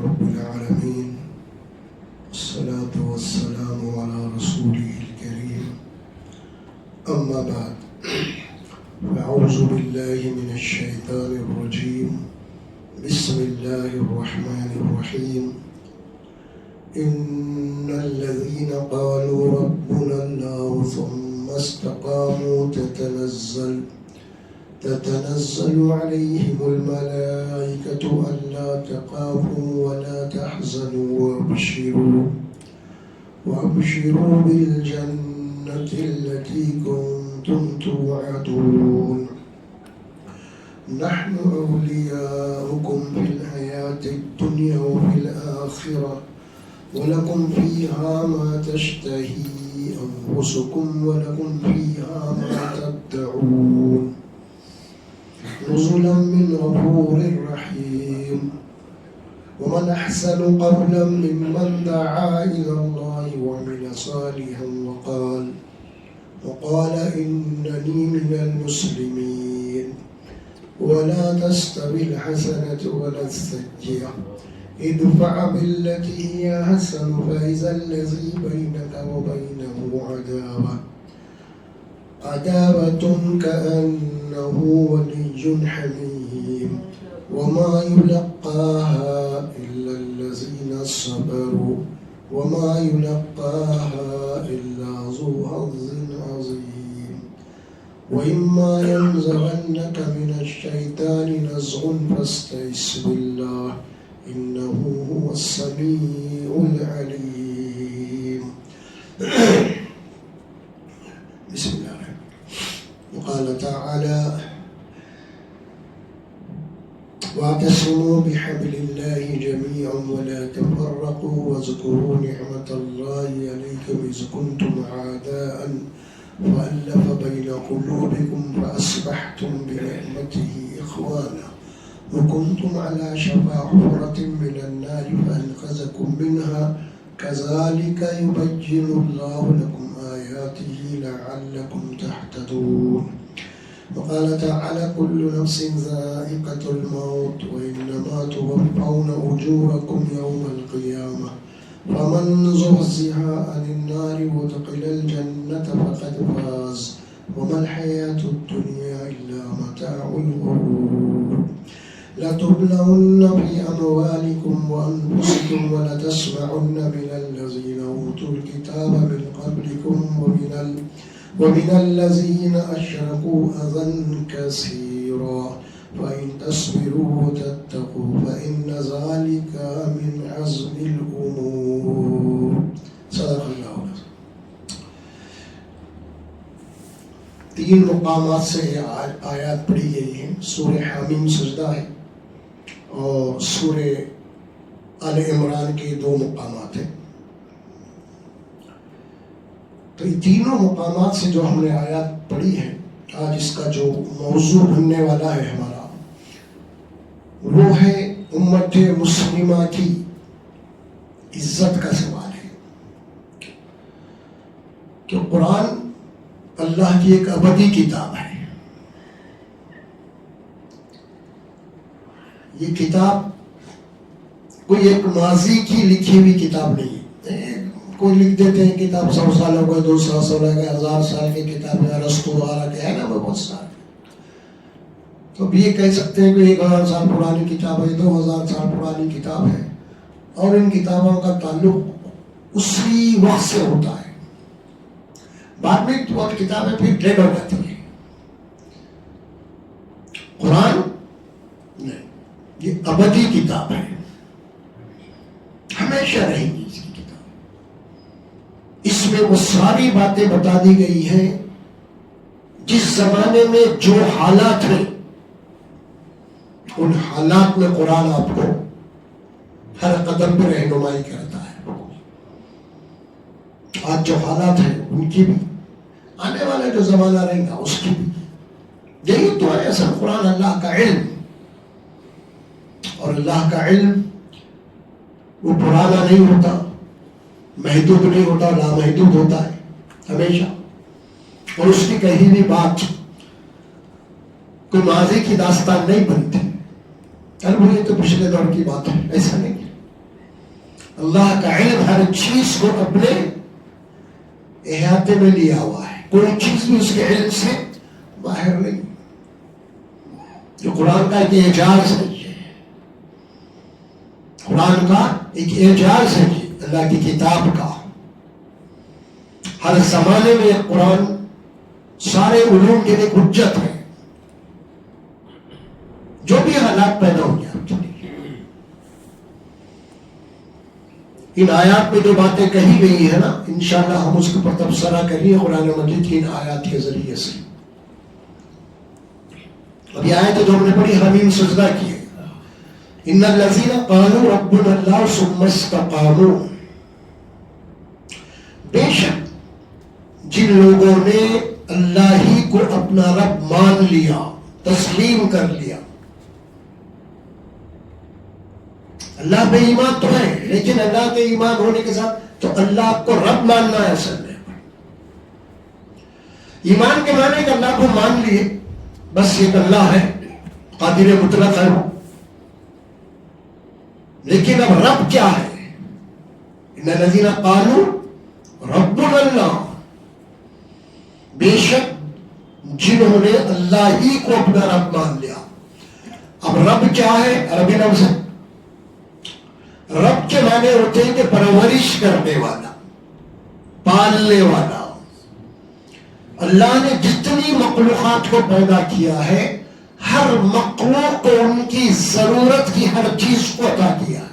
رب العالمين والصلاة والسلام على رسوله الكريم أما بعد فأعوذ بالله من الشيطان الرجيم بسم الله الرحمن الرحيم إن الذين قالوا ربنا الله ثم استقاموا تتنزل عليهم الملائكة ألا تخافوا ولا تحزنوا وأبشروا بالجنة التي كنتم توعدون نحن أولياؤكم في الحياة الدنيا وفي الآخرة ولكم فيها ما تشتهي أنفسكم ولكم فيها ما تدعون نزلا من غفور رحيم ومن أحسن قولا ممن دعا إلى الله وعمل صالحا وقال إنني من المسلمين ولا تستوي الحسنة ولا السيئة ادفع بالتي هي أحسن فإذا الذي بينك وبينه عداوة كأنه ولي حميم وما يلقاها إلا الذين صبروا وما يلقاها إلا ذو حظ عظيم وإما ينزغنك من الشيطان نزغ فاستعذ بالله إنه هو السميع العليم. بسم الله الرحمن الرحيم. وقال تعالى واعتصموا بحبل الله جميعا ولا تفرقوا واذكروا نعمة الله عليكم إذ كنتم أعداء فألف بين قلوبكم فأصبحتم بنعمته إخوانا وكنتم على شفا حفرة من النار فأنقذكم منها كذلك يبين الله لكم آياته لعلكم تهتدون. وقال تعالى كل نفس ذائقة الموت وإنما توفون أجوركم يوم القيامة فمن زحزح عن النار وادخل الجنة فقد فاز وما الحياة الدنيا إلا متاع الغرور. لتبلون في أموالكم وأنفسكم ولتسمعن من الذين أوتوا الكتاب من قبلكم ومن الذين أشركوا أذى كثيرا فإن تصبروا وتتقوا فإن ذلك من عزم الأمور. صدق اللہ علیہ. 3 مقامات سے آیات پڑھی گئی ہیں. سورہ حامیم سجدہ ہے اور سورہ آل عمران کے 2 مقامات ہیں. تو یہ تینوں مقامات سے جو ہم نے آیات پڑھی ہیں، آج اس کا جو موضوع بننے والا ہے ہمارا وہ ہے امت مسلمہ کی عزت کا سوال ہے کہ قرآن اللہ کی ایک ابدی کتاب ہے. یہ کتاب کوئی ایک ماضی کی لکھی ہوئی کتاب نہیں ہے. کوئی لکھ دیتے ہیں کتاب 100 سال ہو گئے، 200 سال ہو گئے، 1000 سال کی کتاب ہے، ارسطو وغیرہ کے ہے نا وہ بہت سارے. تو اب یہ کہہ سکتے ہیں کہ 1000 سال پرانی کتاب ہے، 2000 سال پرانی کتاب ہے، اور ان کتابوں کا تعلق اسی وقت سے ہوتا ہے. بعد میں وقت کتابیں پھر ڈیڈ ہو جاتی ہیں. قرآن نہیں، یہ ابدی کتاب ہے، ہمیشہ رہے گی. اس میں وہ ساری باتیں بتا دی گئی ہیں جس زمانے میں جو حالات ہیں ان حالات میں قرآن آپ کو ہر قدم پہ رہنمائی کرتا ہے. آج جو حالات ہیں ان کی بھی، آنے والا جو زمانہ رہے گا اس کی بھی. یہی تو ہے اصل قرآن، اللہ کا علم. اور اللہ کا علم وہ پرانا نہیں ہوتا، محدود نہیں ہوتا، لامحدود ہوتا ہے ہمیشہ. اور اس کی کہیں بھی بات کوئی ماضی کی داستان نہیں بنتی. وہ یہ تو پچھلے دور کی بات ہے، ایسا نہیں. اللہ کا علم ہر چیز کو اپنے احاطے میں لیا ہوا ہے، کوئی چیز بھی اس کے علم سے باہر نہیں. جو قرآن کا ایک اعجاز ہے، قرآن کا ایک اعجاز ہے اللہ کی کتاب کا. ہر زمانے میں قرآن سارے علوم کے لیے حجت ہے، جو بھی حالات پیدا ہو گیا. ان آیات میں جو باتیں کہی گئی ہے نا، انشاءاللہ ہم اس کے اوپر تبصرہ کریے قرآن مجید کی ان آیات کے ذریعے سے. اب یہ آیت جو ہم نے پڑھی حمیم سجدہ کی ہے، ان الذین قالوا ربنا اللہ ثم استقاموا، بے شک جن لوگوں نے اللہ ہی کو اپنا رب مان لیا، تسلیم کر لیا. اللہ پہ ایمان تو ہے، لیکن اللہ کے ایمان ہونے کے ساتھ تو اللہ کو رب ماننا ہے. اصل میں ایمان کے معنی کہ اللہ کو مان لیے، بس ایک اللہ ہے، قادر مطلق ہے، لیکن اب رب کیا ہے؟ ان الذین قالوا ربنا اللہ، بے شک جنہوں نے اللہ ہی کو اپنا رب مان لیا. اب رب کیا ہے؟ عربی لفظ ہے. رب کے معنی ہوتے ہیں کہ پرورش کرنے والا، پالنے والا. اللہ نے جتنی مخلوقات کو پیدا کیا ہے، ہر مخلوق کو ان کی ضرورت کی ہر چیز کو عطا کیا ہے.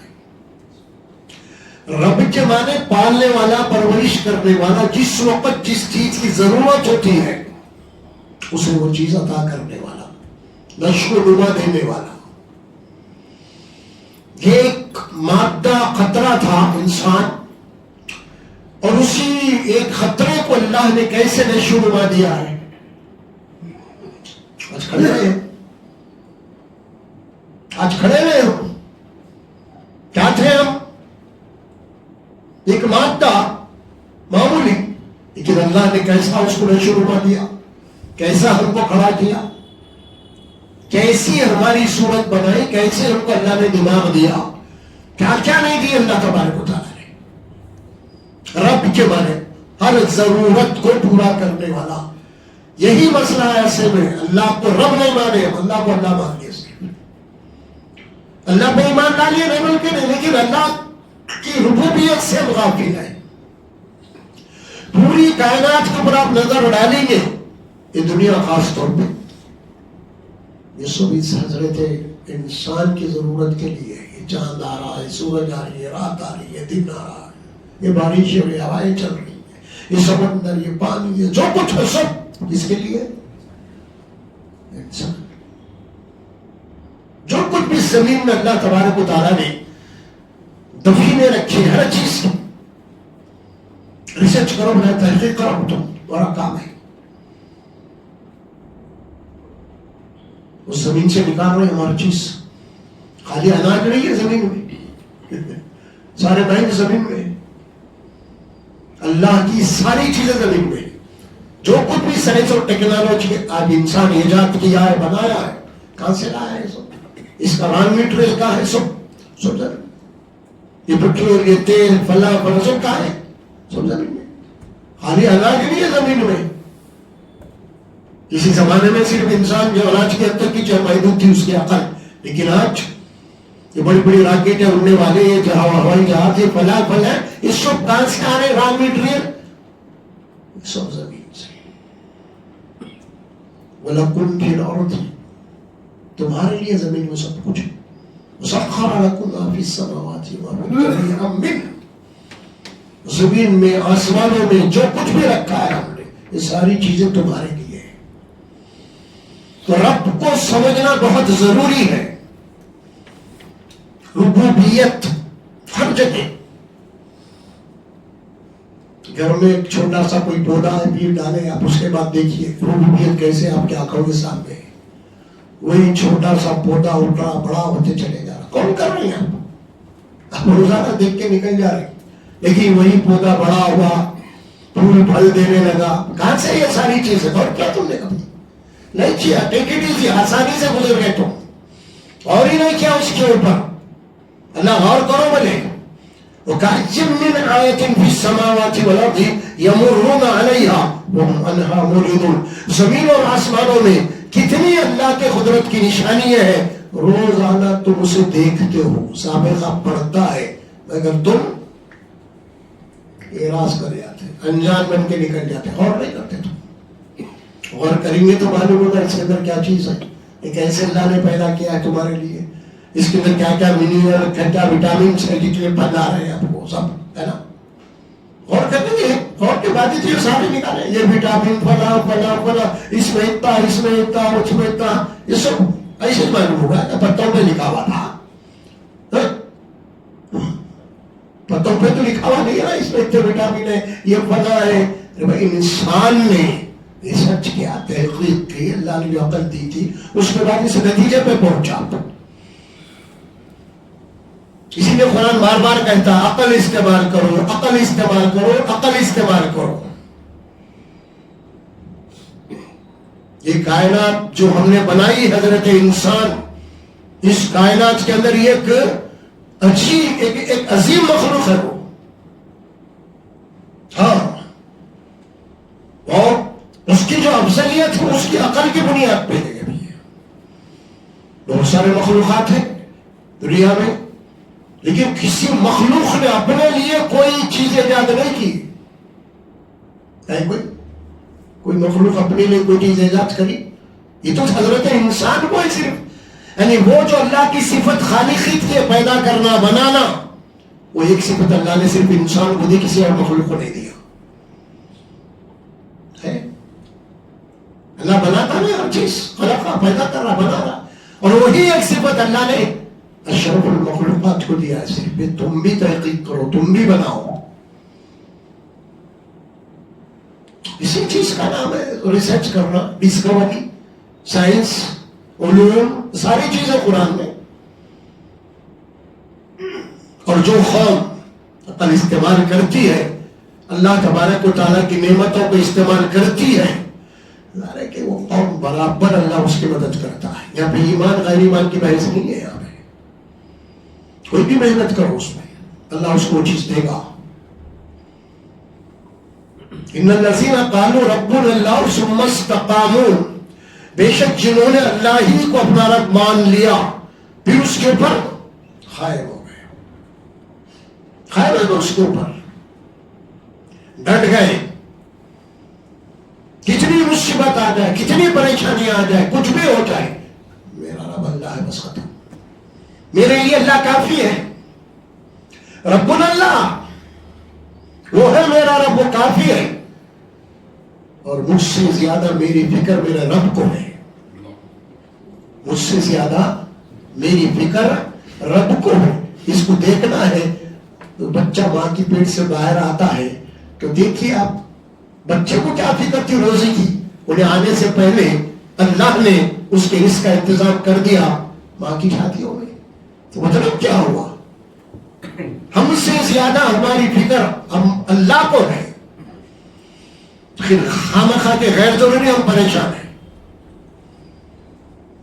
رب کے معنی پالنے والا، پرورش کرنے والا، جس وقت جس چیز کی ضرورت ہوتی ہے اسے وہ چیز عطا کرنے والا، نشو و نما دینے والا. یہ ایک مادہ خطرہ تھا انسان، اور اسی ایک خطرے کو اللہ نے کیسے نشو و نما دیا ہے. آج کھڑے رہے، آج کھڑے رہے ہو، کیا تھے ہم؟ ایک مادہ معمولی، لیکن اللہ نے کیسا اس کو نشو و نما دیا، کیسا ہم کو کھڑا کیا، کیسی ہماری صورت بنائی، کیسے ہم کو اللہ نے دماغ دیا، کیا کیا نہیں دیا اللہ تبارک و تعالیٰ نے. رب کے معنی ہر ضرورت کو پورا کرنے والا. یہی مسئلہ ہے ایسے میں اللہ کو رب نہیں مانے، اللہ کو اللہ مان لیے. اللہ پہ ایمان ڈالیے نہیں ملکے نہیں، لیکن اللہ کی ربوبیت سے غافل ہے. پوری کائنات کے اوپر آپ نظر ڈالیں گے، یہ دنیا خاص طور پہ یہ سب اس حضرت انسان کی ضرورت کے لیے. یہ چاند آ رہا ہے، سورج آ رہی ہے، رات آ رہی ہے، دن آ رہا ہے، یہ بارش ہو رہی ہے، ہوائیں چل رہی ہیں، یہ سمندر، یہ پانی، یہ جو کچھ ہے سب اس کے لیے انسان. جو کچھ بھی زمین میں اللہ تبارک و تعالیٰ نے دفینے رکھے، ہر چیز ریسرچ کرو، نہ تحقیق کرو، تو بڑا کام ہے. اس زمین سے نکال رہے ہیں ہماری چیز. خالی اناج نہیں ہے زمین میں، سارے بینک زمین میں، اللہ کی ساری چیزیں زمین میں. جو کچھ بھی سائنس اور ٹیکنالوجی آج انسان ایجاد کیا ہے، بنایا ہے، کہاں سے لایا ہے سب؟ اس کا ران میٹر کا ہے سب زمین. یہ پیٹرول، یہ تیل، فلاں سب کا ہے سب زمین میں. خالی اناج نہیں ہے زمین میں. اسی زمانے میں صرف انسان جو اناج کے اندر کی محدود تھی اس کی عقل، لیکن آج یہ بڑی بڑی راکٹیں اڑنے والے، یہ ہوائی جہاز، یہ فلاں فلاں، یہ سب کہاں سے آ رہے؟ را میٹیریل سب زمین سے. وَلَكُمْ فِي الْأَرْضِ، تمہارے لیے زمین میں سب کچھ ہے. وَسَخَّرَ لَكُمْ مَا فِي السَّمَاوَاتِ وَمَا جَمِيعًا مِّنْهُ، زمین میں، آسمانوں میں جو کچھ بھی رکھا ہے ہم نے، یہ ساری چیزیں تمہارے لیے. تو رب کو سمجھنا بہت ضروری ہے. ربوبیت ہر جگہ. گھر میں ایک چھوٹا سا کوئی پودا ہے، بیج ڈالے آپ، اس کے بعد دیکھیے ربوبیت کیسے آپ کی آنکھوں کے سامنے. وہی چھوٹا سا پودا اٹھ رہا، بڑا ہوتے چلے جا رہا. کون کر رہے ہیں آپ روزانہ دیکھ کے نکل جا رہے، لیکن وہی پودا بڑا ہوا، پھول پھل دینے لگا. کہاں سے یہ ساری چیزیں؟ اور کیا تم نے کبھی نہیں کیا؟ ٹیک اٹ ایزی، آسانی سے گزر گئے تم، اور ہی نہیں کیا اس کے اوپر. اللہ غور کرو بولے. وَكَأَيٍّ مِّنْ آيَةٍ فِي السَّمَاوَاتِ وَالْأَرْضِ يَمُرُّونَ عَلَيْهَا وَهُمْ عَنْهَا مُعْرِضُونَ. زمین اور آسمانوں میں کتنی اللہ کے قدرت کی نشانیاں ہیں، روزانہ تم اسے دیکھتے ہو، سابقہ پڑھتا ہے، مگر تم اعراض کر جاتے، انجان بن کے نکل جاتے، غور نہیں کرتے. تم غور کریں گے تو معلوم ہوگا اس کے اندر کیا چیز ہے، ایک ایسے اللہ نے پیدا کیا ہے تمہارے لیے، اس کے اندر کیا کیا منرل، کیا کیا وٹامنس ہے، جتنے بنا رہے ہیں آپ کو سب، ہے نا. غور کریں گے، غور کے بعد یہ سارے نکالے، یہ وٹامن فلاں فلاں فلاں، اس میں اتنا، اس میں اتنا، اس میں اتنا، یہ سب ایسے معلوم ہوگا کہ پتوں پہ لکھا ہوا تھا. پتوں پہ تو لکھا ہوا نہیں ہے نا اس میں اتنے وٹامن ہے، یہ فلاں ہے. انسان نے ریسرچ کیا، تحقیق کی، اللہ نے جو عقل دی تھی اس کے بعد اس نتیجے پہ پہنچا. اسی لیے قرآن بار بار کہتا ہے عقل استعمال کرو، عقل استعمال کرو، عقل استعمال کرو. یہ کائنات جو ہم نے بنائی حضرت انسان، اس کائنات کے اندر ایک عجیب ایک عظیم مخلوق ہے وہ. ہاں، اور اس کی جو افضلیت ہے اس کی عقل کی بنیاد پہ ہے. بہت سارے مخلوقات ہیں دنیا میں، لیکن کسی مخلوق نے اپنے لیے کوئی چیز ایجاد نہیں کی. کوئی مخلوق اپنے لیے کوئی چیز ایجاد کری؟ یہ تو حضرت انسان کو ہے صرف. یعنی وہ جو اللہ کی صفت خالقیت کے پیدا کرنا، بنانا، وہ ایک صفت اللہ نے صرف انسان کو دی، کسی اور مخلوق کو نہیں دیا. اللہ بناتا نہیں ہر چیز، خلقہ، پیدا کر رہا، بنا رہا، اور وہی ایک صفت اللہ نے اشرف المخلوقات کو دیا ہے صرف. تم بھی تحقیق کرو، تم بھی بناؤ. اسی چیز کا نام ہے ریسرچ کرنا، ڈسکوری، سائنس، علوم، ساری چیزیں قرآن میں. اور جو قوم عقل استعمال کرتی ہے، اللہ تبارک و تعالیٰ کی نعمتوں کو استعمال کرتی ہے، ظاہر ہے کہ وہ قوم برابر اللہ اس کی مدد کرتا ہے. یہاں پہ ایمان غیر ایمان کی بحث نہیں ہے. یہاں پہ کوئی بھی محنت کرو اس میں اللہ اس کو وہ چیز دے گا. ان الذین قالوا ربنا اللہ ثم استقاموا، بے شک جنہوں نے اللہ ہی کو اپنا رب مان لیا پھر اس کے اوپر قائم ہو گئے، قائم ہو گئے، اس کے اوپر ڈٹ گئے. کتنی مصیبت آ جائے، کتنی پریشانی آ جائے، کچھ بھی ہو جائے، میرا رب اللہ ہے، بس ختم. میرے لیے اللہ کافی ہے. ربنا اللہ، وہ ہے میرا رب، وہ کافی ہے، اور مجھ سے زیادہ میری فکر میرے رب کو ہے. مجھ سے زیادہ میری فکر رب کو ہے. اس کو دیکھنا ہے. تو بچہ ماں کی پیٹ سے باہر آتا ہے تو دیکھیے آپ، بچے کو کیا فکر تھی روزی کی، انہیں آنے سے پہلے اللہ نے اس کے رزق کا انتظام کر دیا، ماں کی شادی ہو گئی. تو مطلب کیا ہوا؟ ہم سے زیادہ ہماری فکر ہم اللہ کو ہے. پھر خامخواہ کے غیر ضروری ہم پریشان ہیں.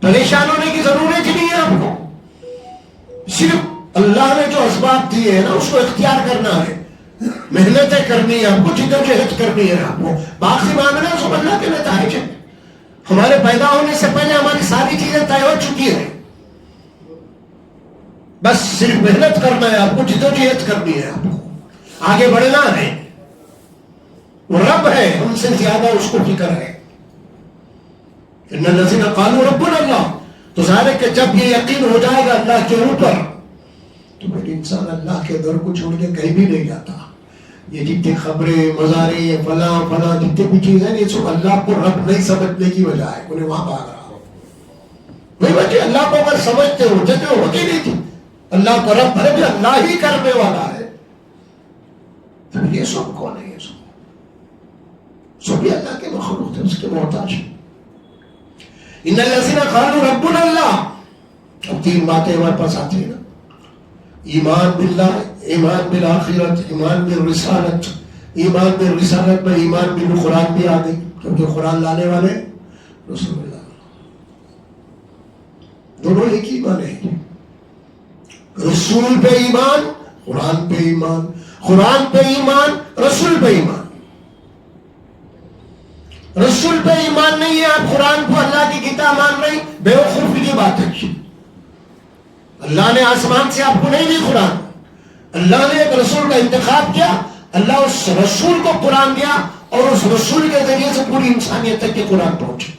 پریشان ہونے کی ضرورت ہی نہیں ہے آپ کو. صرف اللہ نے جو اسباب دیے ہیں نا اس کو اختیار کرنا ہے، محنتیں کرنی ہے آپ کو، جدوجہد کرنی ہے آپ کو. باقی معاملہ سب اللہ کے نتائج ہیں. ہمارے پیدا ہونے سے پہلے ہماری ساری چیزیں طے ہو چکی ہیں. بس صرف محنت کرنا ہے آپ کو، جدوجہد کرنی ہے آپ کو، آگے بڑھنا ہے. وہ رب ہے، ہم سے زیادہ اس کو فکر ہے. ان الذین قالوا ربنا اللہ، تو ظاہر ہے کہ جب یہ یقین ہو جائے گا اللہ کے اوپر تو پھر انسان اللہ کے در کو چھوڑ کے کہیں بھی نہیں جاتا. یہ جتنے خبریں، مزاریں، فلاں فلاں جتنے بھی چیزیں یہ سب اللہ کو رب نہیں سمجھنے کی وجہ ہے. انہیں وہاں بھاگ رہا ہو بھائی بچے، اللہ کو اگر سمجھتے ہو جیسے ہوتی نہیں تھی، اللہ کو رب ہے بھی اللہ ہی کرنے والا ہے، تو یہ سب کون ہے؟ یہ سب بھی اللہ کے مخلوق ہے، اس کے محتاج. ان الذین قالوا ربنا اللہ. اب تین باتیں ہمارے پاس آتی ہیں نا، ایمان باللہ، ایمان بالآخرت، ایمان بالرسالت. ایمان بالرسالت میں ایمان بالقرآن بھی آ گئی، کیونکہ قرآن لانے والے رسول اللہ. دونوں ایک ہی ایمان ہے، رسول پہ ایمان، قرآن پہ ایمان، قرآن پہ ایمان، رسول پہ ایمان. رسول پہ ایمان نہیں ہے، آپ قرآن کو اللہ کی کتاب مان رہے ہیں، بیوقوفی کی بات ہے. اللہ نے آسمان سے آپ کو نہیں دی قرآن، اللہ نے ایک رسول کا انتخاب کیا، اللہ اس رسول کو قرآن دیا اور اس رسول کے ذریعے سے پوری انسانیت تک کے قرآن پہنچے.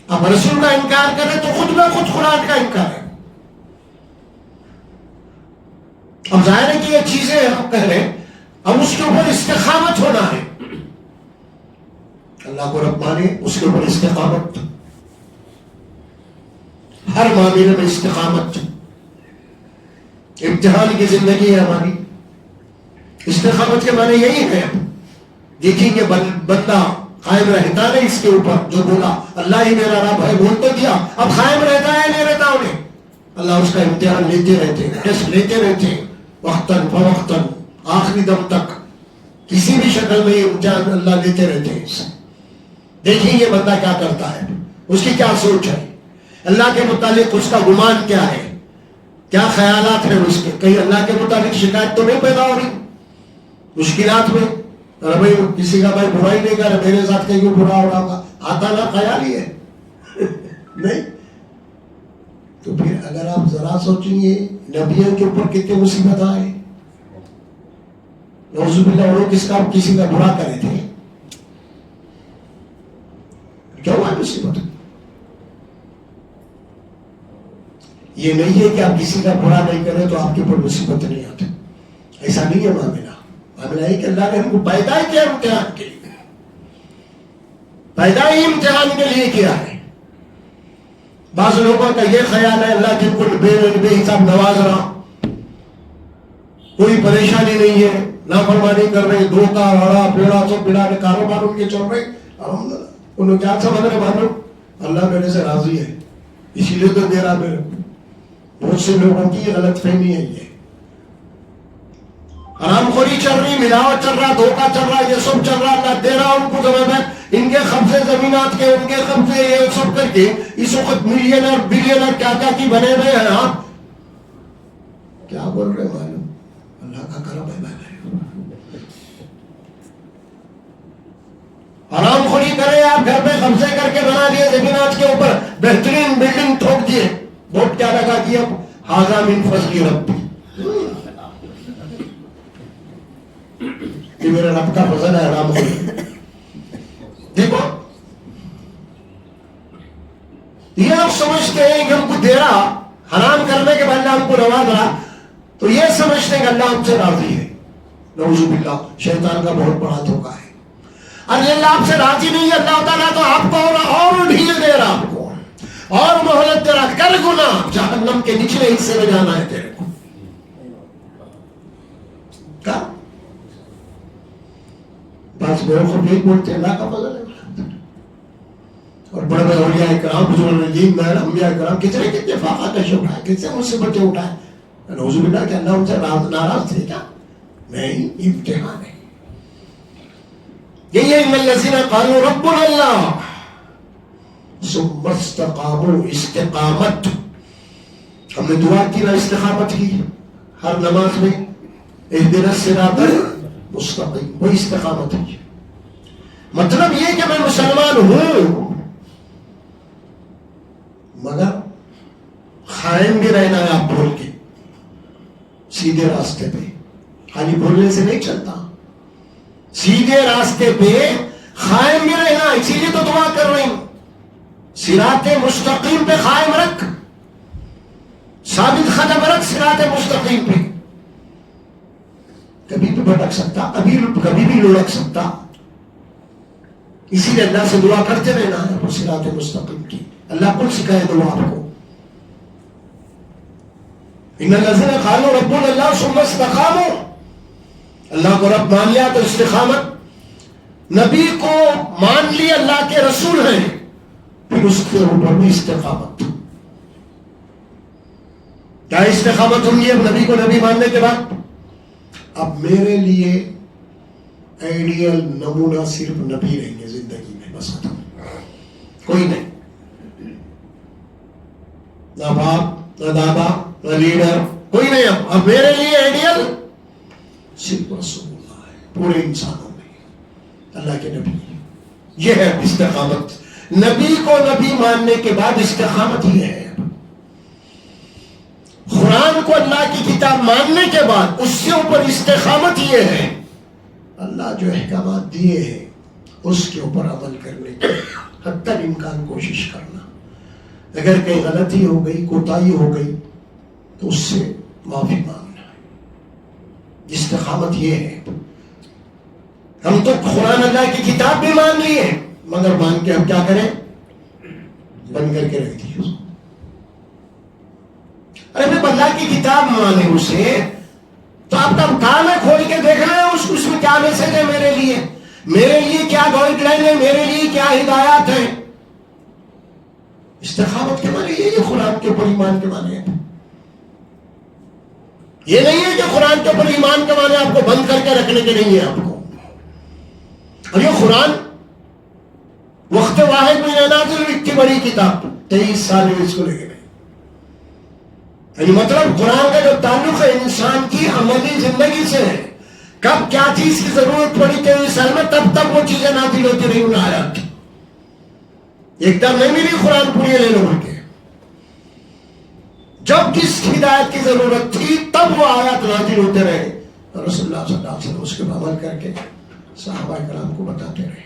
اب رسول کا انکار کرے تو خود میں خود قرآن کا انکار ہے. اب ظاہر ہے کہ یہ چیزیں ہم کہہ رہے ہیں، اب اس کے اوپر استقامت ہونا ہے. اللہ کو رب مانے، اس کے اوپر استقامت، ہر معاملے میں استقامت. امتحان کی زندگی ہے ہماری. استقامت کے معنی یہی ہے. دیکھیں یہ بندہ قائم رہتا نہیں اس کے اوپر، جو بولا اللہ ہی میرا رب ہے بول تو دیا، اب قائم رہتا ہے نہیں رہتا انہیں. اللہ اس کا امتحان لیتے رہتے ہیں، ٹیسٹ لیتے رہتے ہیں، وقتاً فوقتاً آخری دم تک کسی بھی شکل میں یہ امتحان اللہ لیتے رہتے ہیں. دیکھیں یہ بندہ کیا کرتا ہے، اس کی کیا سوچ ہے، اللہ کے متعلق اس کا گمان کیا ہے، کیا خیالات ہیں اس کے. کہیں اللہ کے متعلق شکایت تو نہیں پیدا ہو رہی مشکلات میں؟ ارے بھائی کسی کا بھائی برائی نہیں کر میرے ساتھ کہیں برا ہو رہا ہوگا، آتا نا خیال ہی ہے نہیں. تو پھر اگر آپ ذرا سوچیں گے نبیوں کے اوپر کتنے مصیبت آئے، نعوذ باللہ وہ کسی کا برا کرے تھے، کیا ہوا مصیبت؟ یہ نہیں ہے کہ آپ کسی کا برا نہیں کریں تو آپ کے اوپر مصیبت نہیں آتی، ایسا نہیں ہے معاملہ. معاملہ ہے کہ اللہ نے ہم کو پیدا کیا امتحان کے لیے، پیدا ہی امتحان کے لیے کیا ہے. بعض لوگوں کا یہ خیال ہے اللہ جن کو بے حساب نواز رہا، کوئی پریشانی نہیں ہے، نافرمانی کر رہے، دھوکہ ہڑا پیڑا سب پڑا کے کاروبار ان کے چل رہے، الحمدللہ. انہوں کیا سمجھ رہے معلوم، اللہ میرے سے راضی ہے اسی لیے تو دے رہا میرے کو. بہت سے لوگوں کی غلط فہمی ہے. یہ حرام خوری چل رہی، ملاوٹ چل رہا، دھوکہ چل رہا، یہ سب چل رہا، اللہ دے رہا ان کو زمین، ان کے قبضے زمینات کے، ان کے قبضے یہ سب کر کے اس وقت ملینر بلینر کیا کیا کی بنے ہوئے ہیں. آپ کیا بول رہے معلوم، اللہ کا کرم ہے. حرام خوری کرے آپ، گھر پہ قبضے کر کے بنا دیے زمینات کے اوپر، بہترین بلڈنگ ٹھوک دیے، بورڈ کیا لگا دیا، ھذا من فضل ربی، یہ میرے رب کا فضل ہے. حرام خوری دیکھو، یہ آپ سمجھتے ہیں کہ ہم کو دے رہا، حرام کرنے کے بعد ہم کو نواز رہا، تو یہ سمجھتے ہیں کہ اللہ ہم سے راضی ہے. نعوذ باللہ، شیطان کا بہت بڑا دھوکہ ہے. ارے اللہ آپ سے راضی نہیں ہے، اللہ تعالیٰ تو آپ کو اور ڈھیل دے رہا، آپ کو اور مہلت دے رہا، کر گناہ، جہنم کے نچلے حصے میں جانا ہے تیرے کو. کیا بس میرے کو نہیں بولتے، اللہ کا فضل ہے. اور بڑے بڑے اولیاء کرام، بزرگین، انبیاء کرام کتنے فاقہ کش اٹھائے، کتنے مصیبتیں اٹھائے. نعوذ باللہ کہ اللہ ان سے ناراض تھے کیا؟ نہیں، امتحان ہے. یہی ہے ان الذین قالوا ربنا اللہ ثم استقاموا، استقامت. ہم نے دعا کی نا استقامت کی ہر نماز میں، اہدنا الصراط المستقیم، وہ استقامت ہے. مطلب یہ کہ میں مسلمان ہوں مگر قائم بھی رہنا ہے. آپ بول کے سیدھے راستے پہ، خالی بولنے سے نہیں چلتا، سیدھے راستے پہ قائم بھی رہنا. اسی لیے تو دعا کر رہی ہوں، صراط مستقیم پہ قائم رکھ، ثابت قدم رکھ صراط مستقیم پہ. کبھی بھی بھٹک سکتا، کبھی بھی لڑک سکتا. اسی لیے اللہ سے دعا کرتے رہنا ہے وہ صراط مستقیم کی. اللہ کل سکھائے دعا آپ کو. ان الذین قالوا ربنا اللہ ثم استقاموا، اللہ کو رب مان لیا تو استقامت، نبی کو مان لی اللہ کے رسول ہیں، پھر اس کے اوپر بھی استقامت. کیا استقامت ہوگی اب نبی کو نبی ماننے کے بعد؟ اب میرے لیے آئیڈیل نمونہ صرف نبی رہیں گے زندگی میں، بس ختم، کوئی نہیں. نہ باپ، نہ دادا، نہ لیڈر، کوئی نہیں. اب میرے لیے آئیڈیل صرف رسول اللہ ہے پورے انسانوں میں، اللہ کے نبی. یہ ہے استقامت. نبی کو نبی ماننے کے بعد استقامت یہ ہے. قرآن کو اللہ کی کتاب ماننے کے بعد اس سے اوپر استقامت یہ ہے اللہ جو احکامات دیے ہیں اس کے اوپر عمل کرنے کی حتی الامکان کوشش کرنا. اگر کہیں غلطی ہو گئی، کوتاہی ہو گئی تو اس سے معافی مانگنا. استقامت یہ ہے. ہم تو قرآن اللہ کی کتاب بھی مان لیے مگر مان کے ہم کیا کریں؟ بند کر کے رکھ دیے. ارے میں اللہ کی کتاب مانے اسے تو آپ کا کام ہے کھول کے دیکھنا ہے اس میں کیا میسج ہے میرے لیے کیا گائیڈ لائن ہے، میرے لیے کیا ہدایات ہے. استقامت کے معنی یہ قرآن کے اوپر ایمان کے معنی ہے. یہ نہیں ہے کہ قرآن کے اوپر ایمان کے معنی آپ کو بند کر کے رکھنے کے نہیں ہے آپ کو. اور یہ قرآن وقت واحد میں نازل ہوئی اتنی بڑی کتاب 23 سال میں اس کو لے گئے. یعنی مطلب قرآن کا جو تعلق ہے انسان کی عملی زندگی سے ہے. کب کیا چیز کی ضرورت پڑی 23 سال میں تب تک وہ چیزیں نازل ہوتی رہی ان آیات. ایک دم نہیں ملی قرآن پوری لے لو بول کے. جب جس ہدایت کی ضرورت تھی تب وہ آیات نازل ہوتے رہے اور رسول اللہ صلی اللہ علیہ وسلم اس کے عمل کر کے صحابہ کرام کو بتاتے رہے.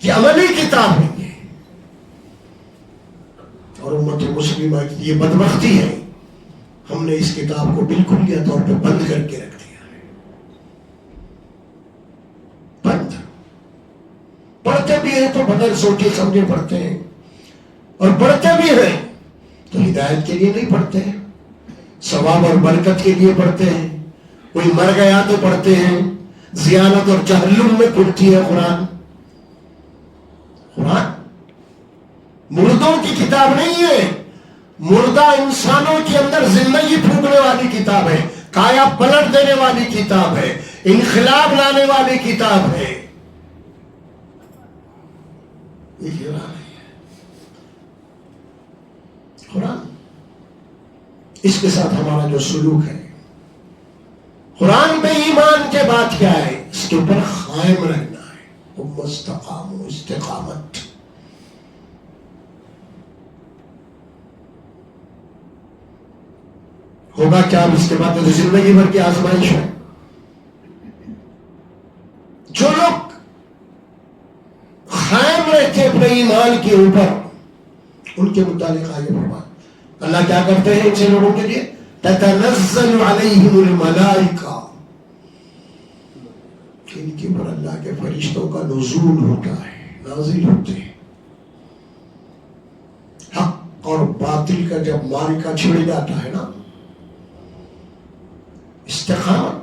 یہ عملی کتاب ہے اور امت مسلمہ کی یہ بدبختی ہے ہم نے اس کتاب کو بالکل یہ طور پہ بند کر کے رکھ دیا ہے. بند پڑھتے بھی ہیں تو بغیر سوچے سمجھے پڑھتے ہیں اور پڑھتے بھی ہیں تو ہدایت کے لیے نہیں پڑھتے ہیں، ثواب اور برکت کے لیے پڑھتے ہیں. کوئی مر گیا تو پڑھتے ہیں. زیانت اور جہلم میں کھلتی ہے قرآن. قرآن مردوں کی کتاب نہیں ہے، مردہ انسانوں کے اندر زندگی پھونکنے والی کتاب ہے، کایا پلٹ دینے والی کتاب ہے، انقلاب لانے والی کتاب ہے. یہ قرآن اس کے ساتھ ہمارا جو سلوک ہے، قرآن پہ ایمان کے بعد کیا ہے؟ اس کے اوپر قائم رہنا ہے. مستقام استقامت. ہوگا کیا اس کے بعد تو زندگی بھر کی آزمائش ہے. جو لوگ قائم رہتے اپنے ایمان کے اوپر ان کے متعلق آگے فرمایا اللہ کیا کرتے ہیں ان لوگوں کے لیے؟ تتنزل علیہم الملائکہ، ان کے اوپر اللہ کے فرشتوں کا نزول ہوتا ہے، نازل ہوتے ہیں. حق اور باطل کا جب معرکہ چھڑ جاتا ہے نا، استقامت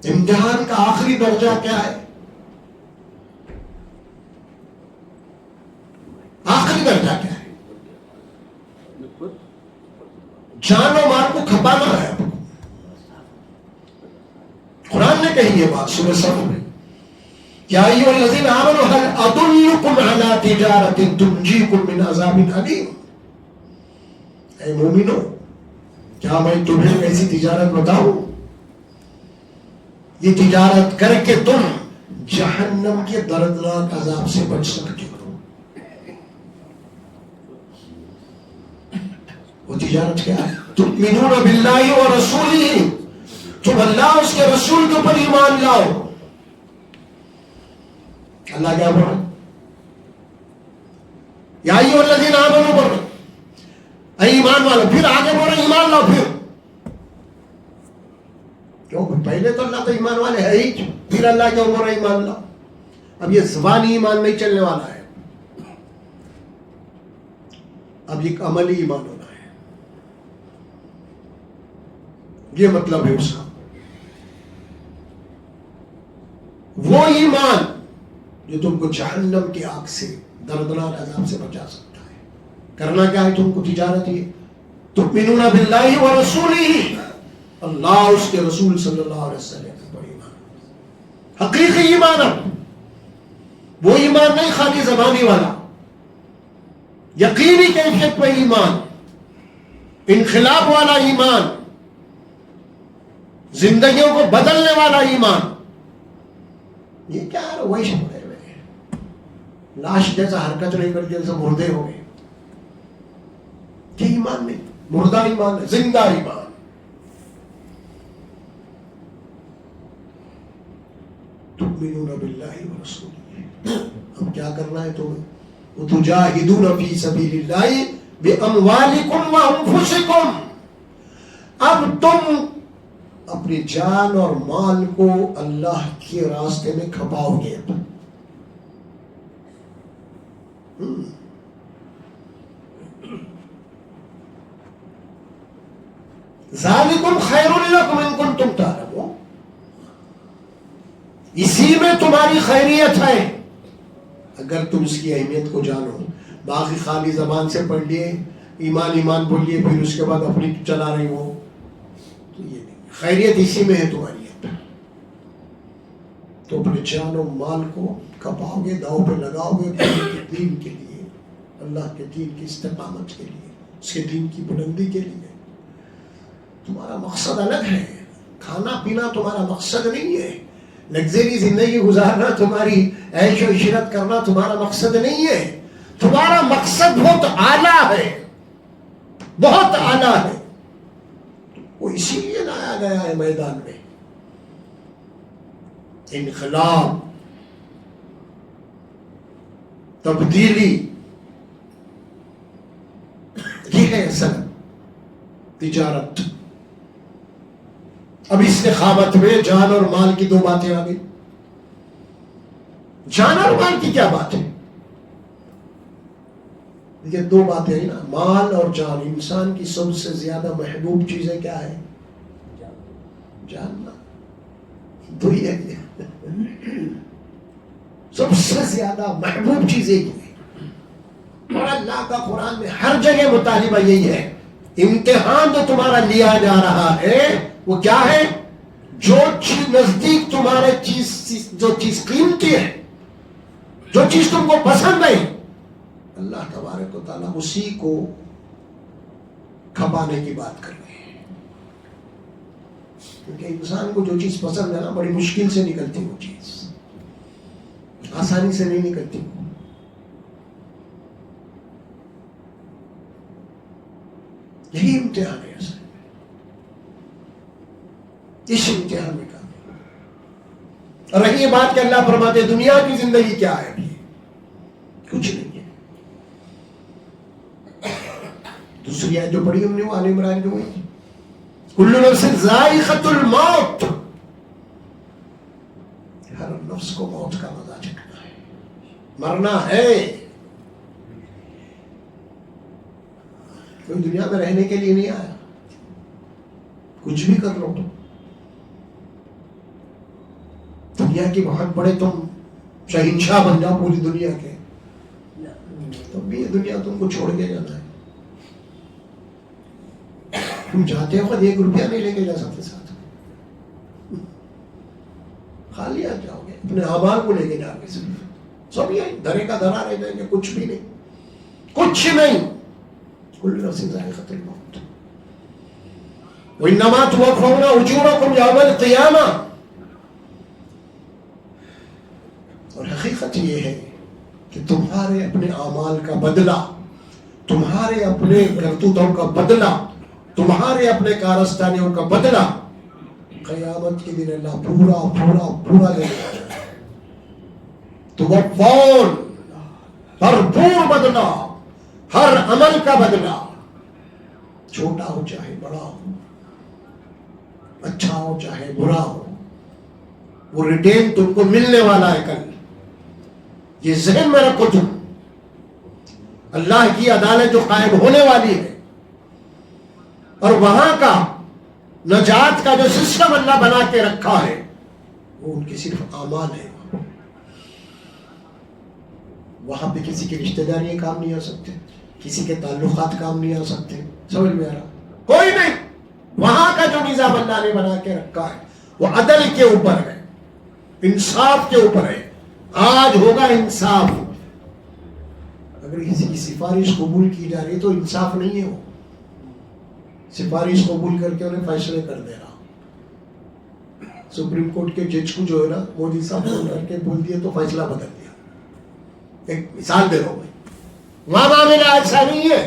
امتحان کا آخری درجہ کیا ہے؟ آخری درجہ کیا ہے؟ جان و مال کو کھپانا ہے. قرآن نے کہی یہ بات سورہ صف میں، یا ایھا الذین آمنوا هل ادلکم علی تجارۃ تنجیکم من عذاب علیم. اے مومنو کیا میں تمہیں ایسی تجارت بتاؤں یہ تجارت کر کے تم جہنم کے دردناک عذاب سے بچ سکتے ہو. وہ تجارت کیا ہے؟ تؤمنون باللہ ورسولہ، تم اللہ اس کے رسول کے اوپر ایمان لاؤ. اللہ کیا بول رہا ہے؟ یا ایھا الذین آمنوا بول رہا اے ایمان والو، پھر آگے بول رہا ایمان لاؤ. کیوں؟ پہلے تو اللہ تو ایمان والے ہے ہی، پھر اللہ کیوں بول رہا ایمان لاؤ؟ اب یہ زبانی ایمان نہیں چلنے والا ہے، اب ایک عملی ایمان ہونا ہے. یہ مطلب ہے اس کا وہ ایمان جو تم کو جہنم کی آگ سے دردناک عذاب سے بچا سکتا ہے. کرنا کیا ہے تم کو؟ تجارت یہ تؤمنون باللہ ورسولہ، اللہ اس کے رسول صلی اللہ علیہ وسلم پر ایمان، حقیقی ایمان. وہ ایمان نہیں خالی زبانی والا، یقینی کیفیت پہ ایمان، انقلاب والا ایمان. زندگیوں کو بدلنے والا ایمان. یہ کیا ہے؟ وہی شبہ ہے، لاش جیسا حرکت نہیں کرتی، جیسے مردے ہو گئے. یہ ایمان نہیں، مردہ ایمان ہے، زندہ ایمان. تؤمنون باللہ ورسولہ. اب کیا کرنا ہے تمہیں؟ وتجاہدون فی سبیل اللہ باموالکم وانفسکم. اب تم اپنی جان اور مال کو اللہ کے راستے میں کھپاؤ گے. ذالکم خیر لکم ان کنتم تعلمون. اسی میں تمہاری خیریت ہے اگر تم اس کی اہمیت کو جانو. باقی خالی زبان سے پڑھ لیے، ایمان ایمان بولیے، پھر اس کے بعد اپنی چلا رہی ہو، تو یہ نہیں. خیریت اسی میں ہے تمہاری. تو اپنے جان و مال کو کھپاؤ گے، داؤ پہ لگاؤ گے دین کے لیے، اللہ کے دین کی استقامت کے لیے، اس کے دین کی بلندی کے لیے. تمہارا مقصد الگ ہے. کھانا پینا تمہارا مقصد نہیں ہے. لگژری زندگی گزارنا، تمہاری عیش و عشرت کرنا تمہارا مقصد نہیں ہے. تمہارا مقصد بہت اعلیٰ ہے، بہت اعلیٰ ہے. وہ اسی لیے لایا گیا ہے میدان میں. انقلاب، تبدیلی، یہ ہے اصل تجارت. اب استقامت میں جان اور مال کی دو باتیں آ گئی. جان اور مال کی کیا بات ہے؟ یہ دو باتیں ہیں نا، مال اور جان. انسان کی سب سے زیادہ محبوب چیزیں کیا ہے؟ جاننا. تو یہ سب سے زیادہ محبوب چیزیں یہ ہیں. اور اللہ کا قرآن میں ہر جگہ مطالبہ یہی ہے. امتحان جو تمہارا لیا جا رہا ہے وہ کیا ہے؟ جو چیز نزدیک تمہارے جو چیز قیمتی ہے، جو چیز تم کو پسند ہے، اللہ تبارک و تعالیٰ اسی کو کھپانے کی بات کر رہے ہیں. کیونکہ انسان کو جو چیز پسند ہے نا، بڑی مشکل سے نکلتی وہ چیز، آسانی سے نہیں نکلتی. یہی امتحان ہے اصل میں. اس امتحان میں کام. اور رہی یہ بات کہ اللہ فرماتے دنیا کی زندگی کیا ہے؟ ابھی کچھ نہیں ہے. دوسری آیت جو پڑھی ہم نے وہ آل عمران جو ہوئی، کل نفس ذائقۃ الموت. ہر نفس کو موت کا مزہ چکھنا ہے، مرنا ہے. کوئی دنیا میں رہنے کے لیے نہیں آیا. کچھ بھی کر لو، دنیا کی بہت بڑے تم شہنشاہ بن جاؤ پوری دنیا کے، تب بھی یہ دنیا تم کو چھوڑ کے جانا ہے. تم جاتے ہو خود 1 روپیہ نہیں لے کے جا سکتے ساتھ، خالی آ جاؤ گے. اپنے اعمال کو لے کے جاؤ گے، سب یہ دھرے کا دھرا رہ جائیں گے. کچھ بھی نہیں، کچھ نہیں. کل نفس ذائقۃ الموت وانما توفون اجورکم یوم القیامہ. اور حقیقت یہ ہے کہ تمہارے اپنے اعمال کا بدلہ، تمہارے اپنے کرتوتوں کا بدلہ، تمہارے اپنے کارستانیوں کا بدلہ قیامت کے دن اللہ پورا پورا پورا لے گا. توفون، بھرپور بدلہ، ہر عمل کا بدلہ، چھوٹا ہو چاہے بڑا ہو، اچھا ہو چاہے برا ہو، وہ ریٹین تم کو ملنے والا ہے کل. یہ ذہن میں رکھو. تم اللہ کی عدالت جو قائم ہونے والی ہے، اور وہاں کا نجات کا جو سسٹم اللہ بنا کے رکھا ہے، وہ ان کے صرف اعمال ہے. وہاں پہ کسی کی رشتہ داریاں کام نہیں آ سکتے، کسی کے تعلقات کام نہیں آ سکتے. سمجھ میں آ رہا؟ کوئی نہیں. وہاں کا جو نظام اللہ نے بنا کے رکھا ہے وہ عدل کے اوپر ہے، انصاف کے اوپر ہے. آج ہوگا انصاف. اگر کسی کی سفارش قبول کی جا رہی تو انصاف نہیں ہے. وہ سفارش قبول کر کے انہیں فیصلے کر دے رہا. سپریم کورٹ کے جج کو جو ہے نا مودی صاحب فون کر کے بول دیا تو فیصلہ بدل دیا. ایک مثال دے رہا ہوں میں, وہاں معاملہ ایسا نہیں ہے.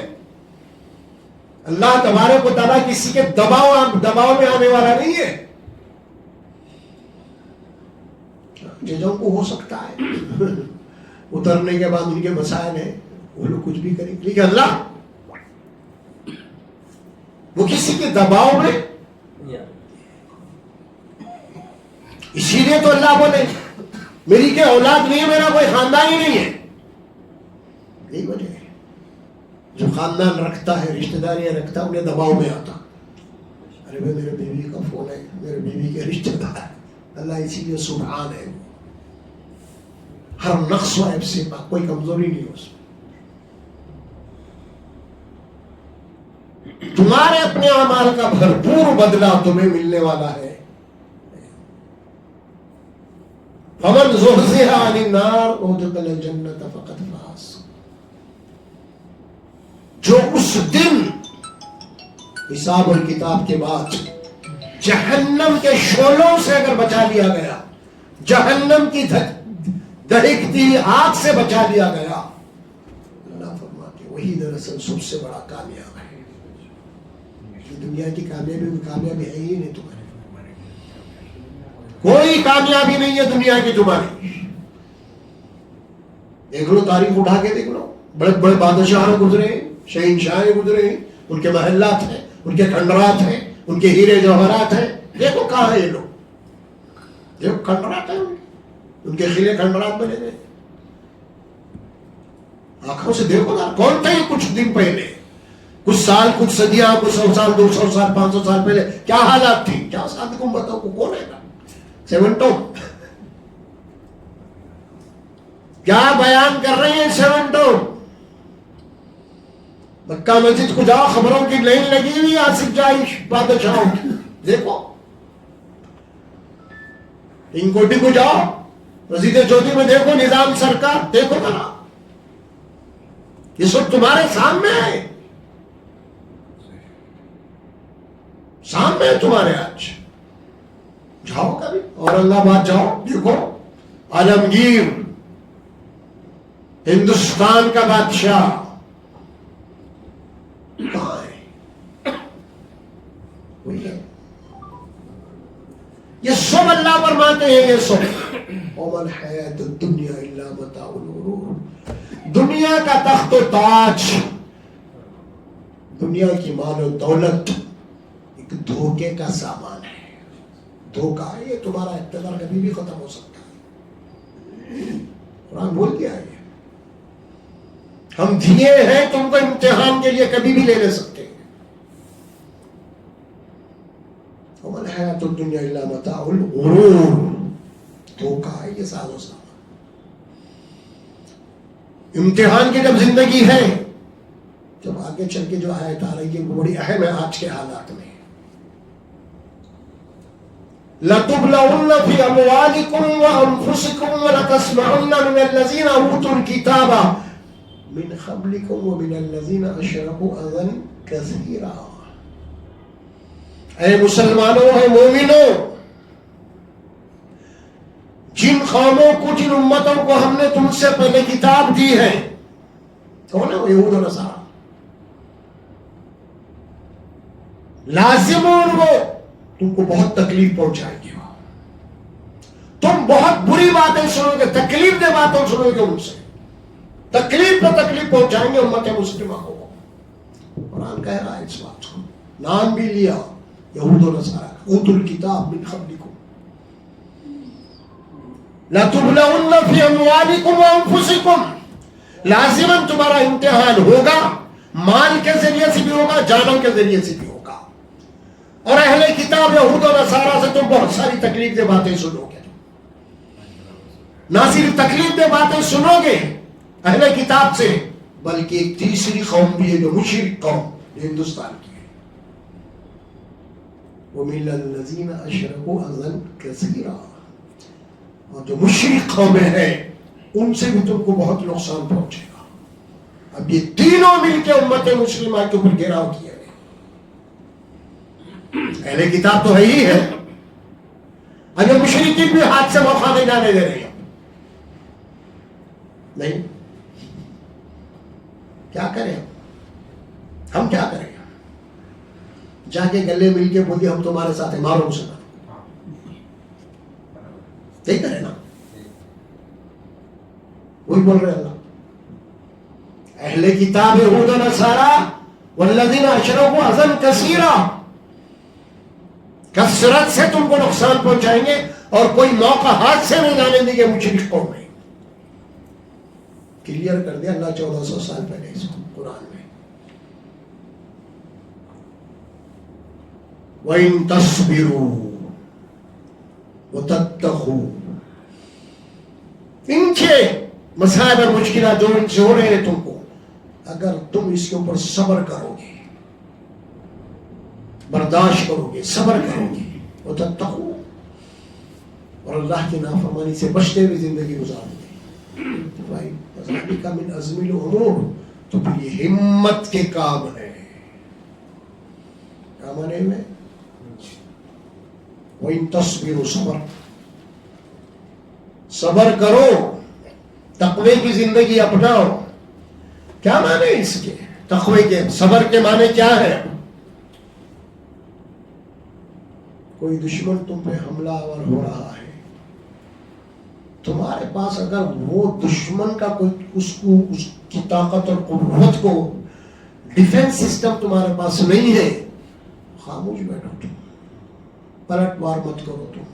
اللہ تبارک و تعالیٰ کسی کے دباؤ میں آنے والا نہیں ہے. ججوں کو ہو سکتا ہے اترنے کے بعد ان کے مسائل ہیں, وہ لوگ کچھ بھی کریں, لیکن اللہ وہ کسی کے دباؤ میں. اسی لیے تو اللہ بولے میری کہ اولاد نہیں ہے, میرا کوئی خاندان ہی نہیں ہے. یہی وجہ ہے جو خاندان رکھتا ہے, رشتہ داریاں رکھتا ہے, انہیں دباؤ میں آتا. ارے بھائی میرے بیوی کا فون ہے, میرے بیوی کے رشتہ دار. اللہ اسی لیے سبحان ہے, ہر نقص و عیب سے پاک, کوئی کمزوری نہیں ہے اس میں. تمہارے اپنے اعمال کا بھرپور بدلہ تمہیں ملنے والا ہے. فمن زحزح عن النار وادخل الجنة فقد فاز. جو اس دن حساب اور کتاب کے بعد جہنم کے شعلوں سے اگر بچا لیا گیا, جہنم کی دہکتی آگ سے بچا لیا گیا, اللہ فرماتے وہی دراصل سب سے بڑا کامیاب ہے. دنیا کی کامیابی ہے ہی نہیں تمہاری, کوئی کامیابی نہیں ہے دنیا کی تمہاری. دیکھ لو تاریخ اٹھا کے دیکھ لو, بڑے بڑے بادشاہ گزرے, شہنشاہ گزرے, ان کے محلات ہیں, ان کے کھنڈرات ہیں, ان کے ہیرے جوہرات ہیں. دیکھو کہاں ہے یہ لوگ, دیکھو کھنڈرات ہیں, ان کے قلعے کھنڈرات بنے گئے. آنکھوں سے دیکھو نا, کون تھے کچھ دن پہلے, کچھ سال, کچھ صدیاں, کچھ 100 سال, 200 سال, 500 سال پہلے کیا حالات تھی. کیا ساتھ گنبدوں کو کون ہے گا, 7 ٹوم کیا بیان کر رہے ہیں. 7 ٹوم مکہ مسجد کو جاؤ, خبروں کی لائن لگی ہوئی آصف جائی بادشاہوں کی, دیکھو. کنگ کوٹی کو جاؤ, مسجد چوتھی میں دیکھو نظام سرکار, دیکھو ذرا, یہ سب تمہارے سامنے ہے, سامنے ہے تمہارے. آج جاؤ کبھی اورنگ آباد جاؤ, دیکھو عالمگیر ہندوستان کا بادشاہ کہاں ہے, وہی ہے. یہ سب اللہ فرماتے ہیں, یہ سب وما الحیات الدنیا الا متاع الغرور. دنیا کا تخت و تاج, دنیا کی مال و دولت ایک دھوکے کا سامان ہے. دھوکہ ہے, یہ تمہارا اقتدار کبھی بھی ختم ہو سکتا ہے. قرآن بول دیا ہے ہم دیے ہیں تم کو امتحان کے لیے, کبھی بھی لے سکتے ہیں. وما الحیات الدنیا الا متاع الغرور, دھوکہ ہے یہ ساز و سامان. امتحان کی جب زندگی ہے, جب آگے چل کے جو آیت آ رہی ہے وہ بڑی اہم ہے آج کے حالات میں. لَتُبْلَوُنَّ فِي أَمْوَالِكُمْ وَأَنفُسِكُمْ وَلَتَسْمَعُنَّ مِنَ الَّذِينَ أُوتُوا الْكِتَابَ مِنْ قَبْلِكُمْ وَمِنَ الَّذِينَ أَشْرَكُوا أَذًى كَثِيرًا. اے مسلمانوں, اے مومنوں, جن قوموں کو, جن امتوں کو ہم نے تم سے پہلے کتاب دی ہے, کون ہے وہ؟ یہود و نصارہ. لازم ان کو تم کو بہت تکلیف پہنچائے گی, تم بہت بری باتیں سنو گے, تکلیف دہ باتیں سنو گے, ان سے تکلیف پہ تکلیف پہنچائیں گے امت مسلمہ کو. قرآن کہہ رہا ہے اس بات کو, نام بھی لیا یہود و نصارہ, اوتوا الکتاب من قبلکم لَتُبْلَوُنَّ فِي أَمْوَالِكُمْ وَأَنفُسِكُمْ. لازماً تمہارا امتحان ہوگا, مال کے ذریعے سے بھی ہوگا, جانوں کے ذریعے سے بھی ہوگا. اور اہل کتاب یہود و نصارہ سے تم بہت ساری تکلیف دہ باتیں سنو گے. نہ صرف تکلیف دہ باتیں سنو گے اہل کتاب سے, بلکہ ایک تیسری قوم بھی ہے جو مشرک قوم, جو ہندوستان کی ہے. وَمِنَ الَّذِينَ أَشْرَكُوا أَذًى كَثِيرًا. اور جو مشرک قومیں ہیں ان سے بھی تم کو بہت نقصان پہنچے گا. اب یہ تینوں مل کے امت مسلمہ کے اوپر گھیراؤ کیا ہے. اہل کتاب تو ہے ہی ہے, مشرکین بھی ہاتھ سے موقع نہیں جانے دے رہے ہیں. نہیں کیا کریں ہم کیا کریں؟ جا کے گلے مل کے بولیے ہم تمہارے ساتھ ہیں، مارو مسلمان. نہیں کرے نا، وہی بول رہے اللہ اہل کتاب یہود و نصارا والذین اشرکوا اذًا کثیرا، کثرت سے تم کو نقصان پہنچائیں گے اور کوئی موقع ہاتھ سے نہیں جانے دیں گے مشرک قوم میں. کلیئر کر دیا اللہ 1400 سال پہلے اس کو قرآن میں. وَإِن تَصْبِرُوا وَتَتَّقُوا، ان کے مسائل اور مشکلات جو ان سے ہو رہے ہیں تم کو، اگر تم اس کے اوپر صبر کرو گے، برداشت کرو گے، صبر کرو گے، وَتَتَّقُوا، اور اللہ کی نافرمانی سے بچتے ہوئے زندگی گزارو گے، بھائی ذَلِكَ مِنْ عَزْمِ الْأُمُورِ، تو پھر یہ ہمت کے کام ہے. کیا مانے میں وَإِن تَصْبِرُوا، صبر کرو، تقوی کی زندگی اپناؤ. کیا معنی اس کے تقوی کے، صبر کے معنی کیا ہے؟ کوئی دشمن تم پہ حملہ آور ہو رہا ہے، تمہارے پاس اگر وہ دشمن کا کوئی اس کی طاقت اور قوت کو ڈیفنس سسٹم تمہارے پاس نہیں ہے، خاموش بیٹھو، تم پلٹ وار مت کرو. تم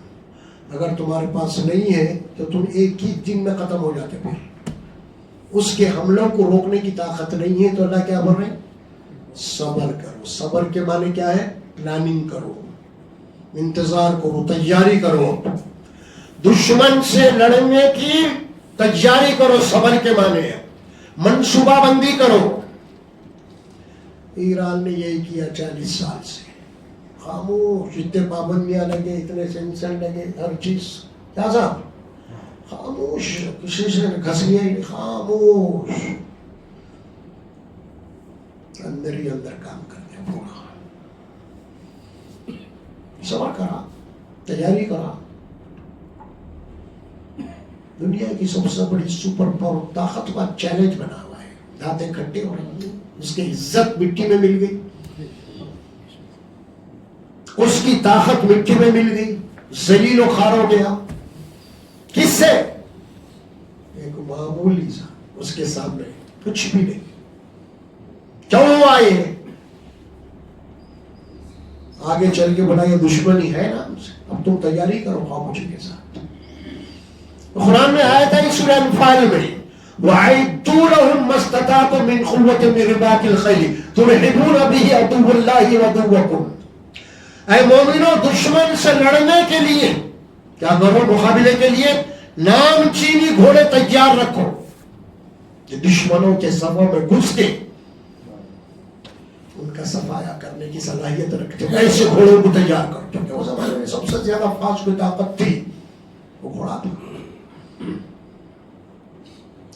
اگر تمہارے پاس نہیں ہے تو تم ایک ہی دن میں ختم ہو جاتے. پھر اس کے حملوں کو روکنے کی طاقت نہیں ہے تو اللہ کیا بول رہے ہیں؟ صبر کرو. صبر کے معنی کیا ہے؟ پلاننگ کرو، انتظار کرو، تیاری کرو، دشمن سے لڑنے کی تیاری کرو. صبر کے معنی ہے منصوبہ بندی کرو. ایران نے یہی کیا 40 سال سے، خاموش، اتنے پابندیاں لگے، اتنے سینسر لگے، ہر چیز کیا صاحب خاموش، کسی سے گھسیے نہیں، خاموش، اندر ہی اندر کام کرتے پورا. صبر کرا، تیاری کرا. دنیا کی سب سے بڑی سپر پاور طاقت کا چیلنج بنا ہوا ہے، دھاتیں کھٹی ہو رہی ہیں، اس کی عزت مٹی میں مل گئی، اس کی طاقت مٹی میں مل گئی، ذلیل و خوار ہو گیا. کس سے؟ ایک معمولی سا، اس کے سامنے کچھ بھی نہیں. کیوں ہوا یہ؟ آگے چل کے بڑا یہ دشمنی ہے نا ہم سے. اب تم تیاری کرو خاموشی کے ساتھ. قرآن میں آیا تھا سورہ انفال میں وَأَعِدُّوا لَهُم مَّا اسْتَطَعْتُم مِّن قُوَّةٍ مِّن رِّبَاطِ الْخَيْلِ تُرْهِبُونَ بِهِ عَدُوَّ اللَّهِ وَعَدُوَّكُمْ. اے مومنو، دشمن سے لڑنے کے لیے کیا کرو؟ مقابلے کے لیے نام چینی گھوڑے تیار رکھو کہ دشمنوں کے صفوں میں گھس کے ان کا صفایا کرنے کی صلاحیت رکھتے. ایسے گھوڑوں کو تیار کرو، کیونکہ اس زمانے میں سب سے زیادہ فاسٹ کوئی طاقت تھی وہ گھوڑا تھا.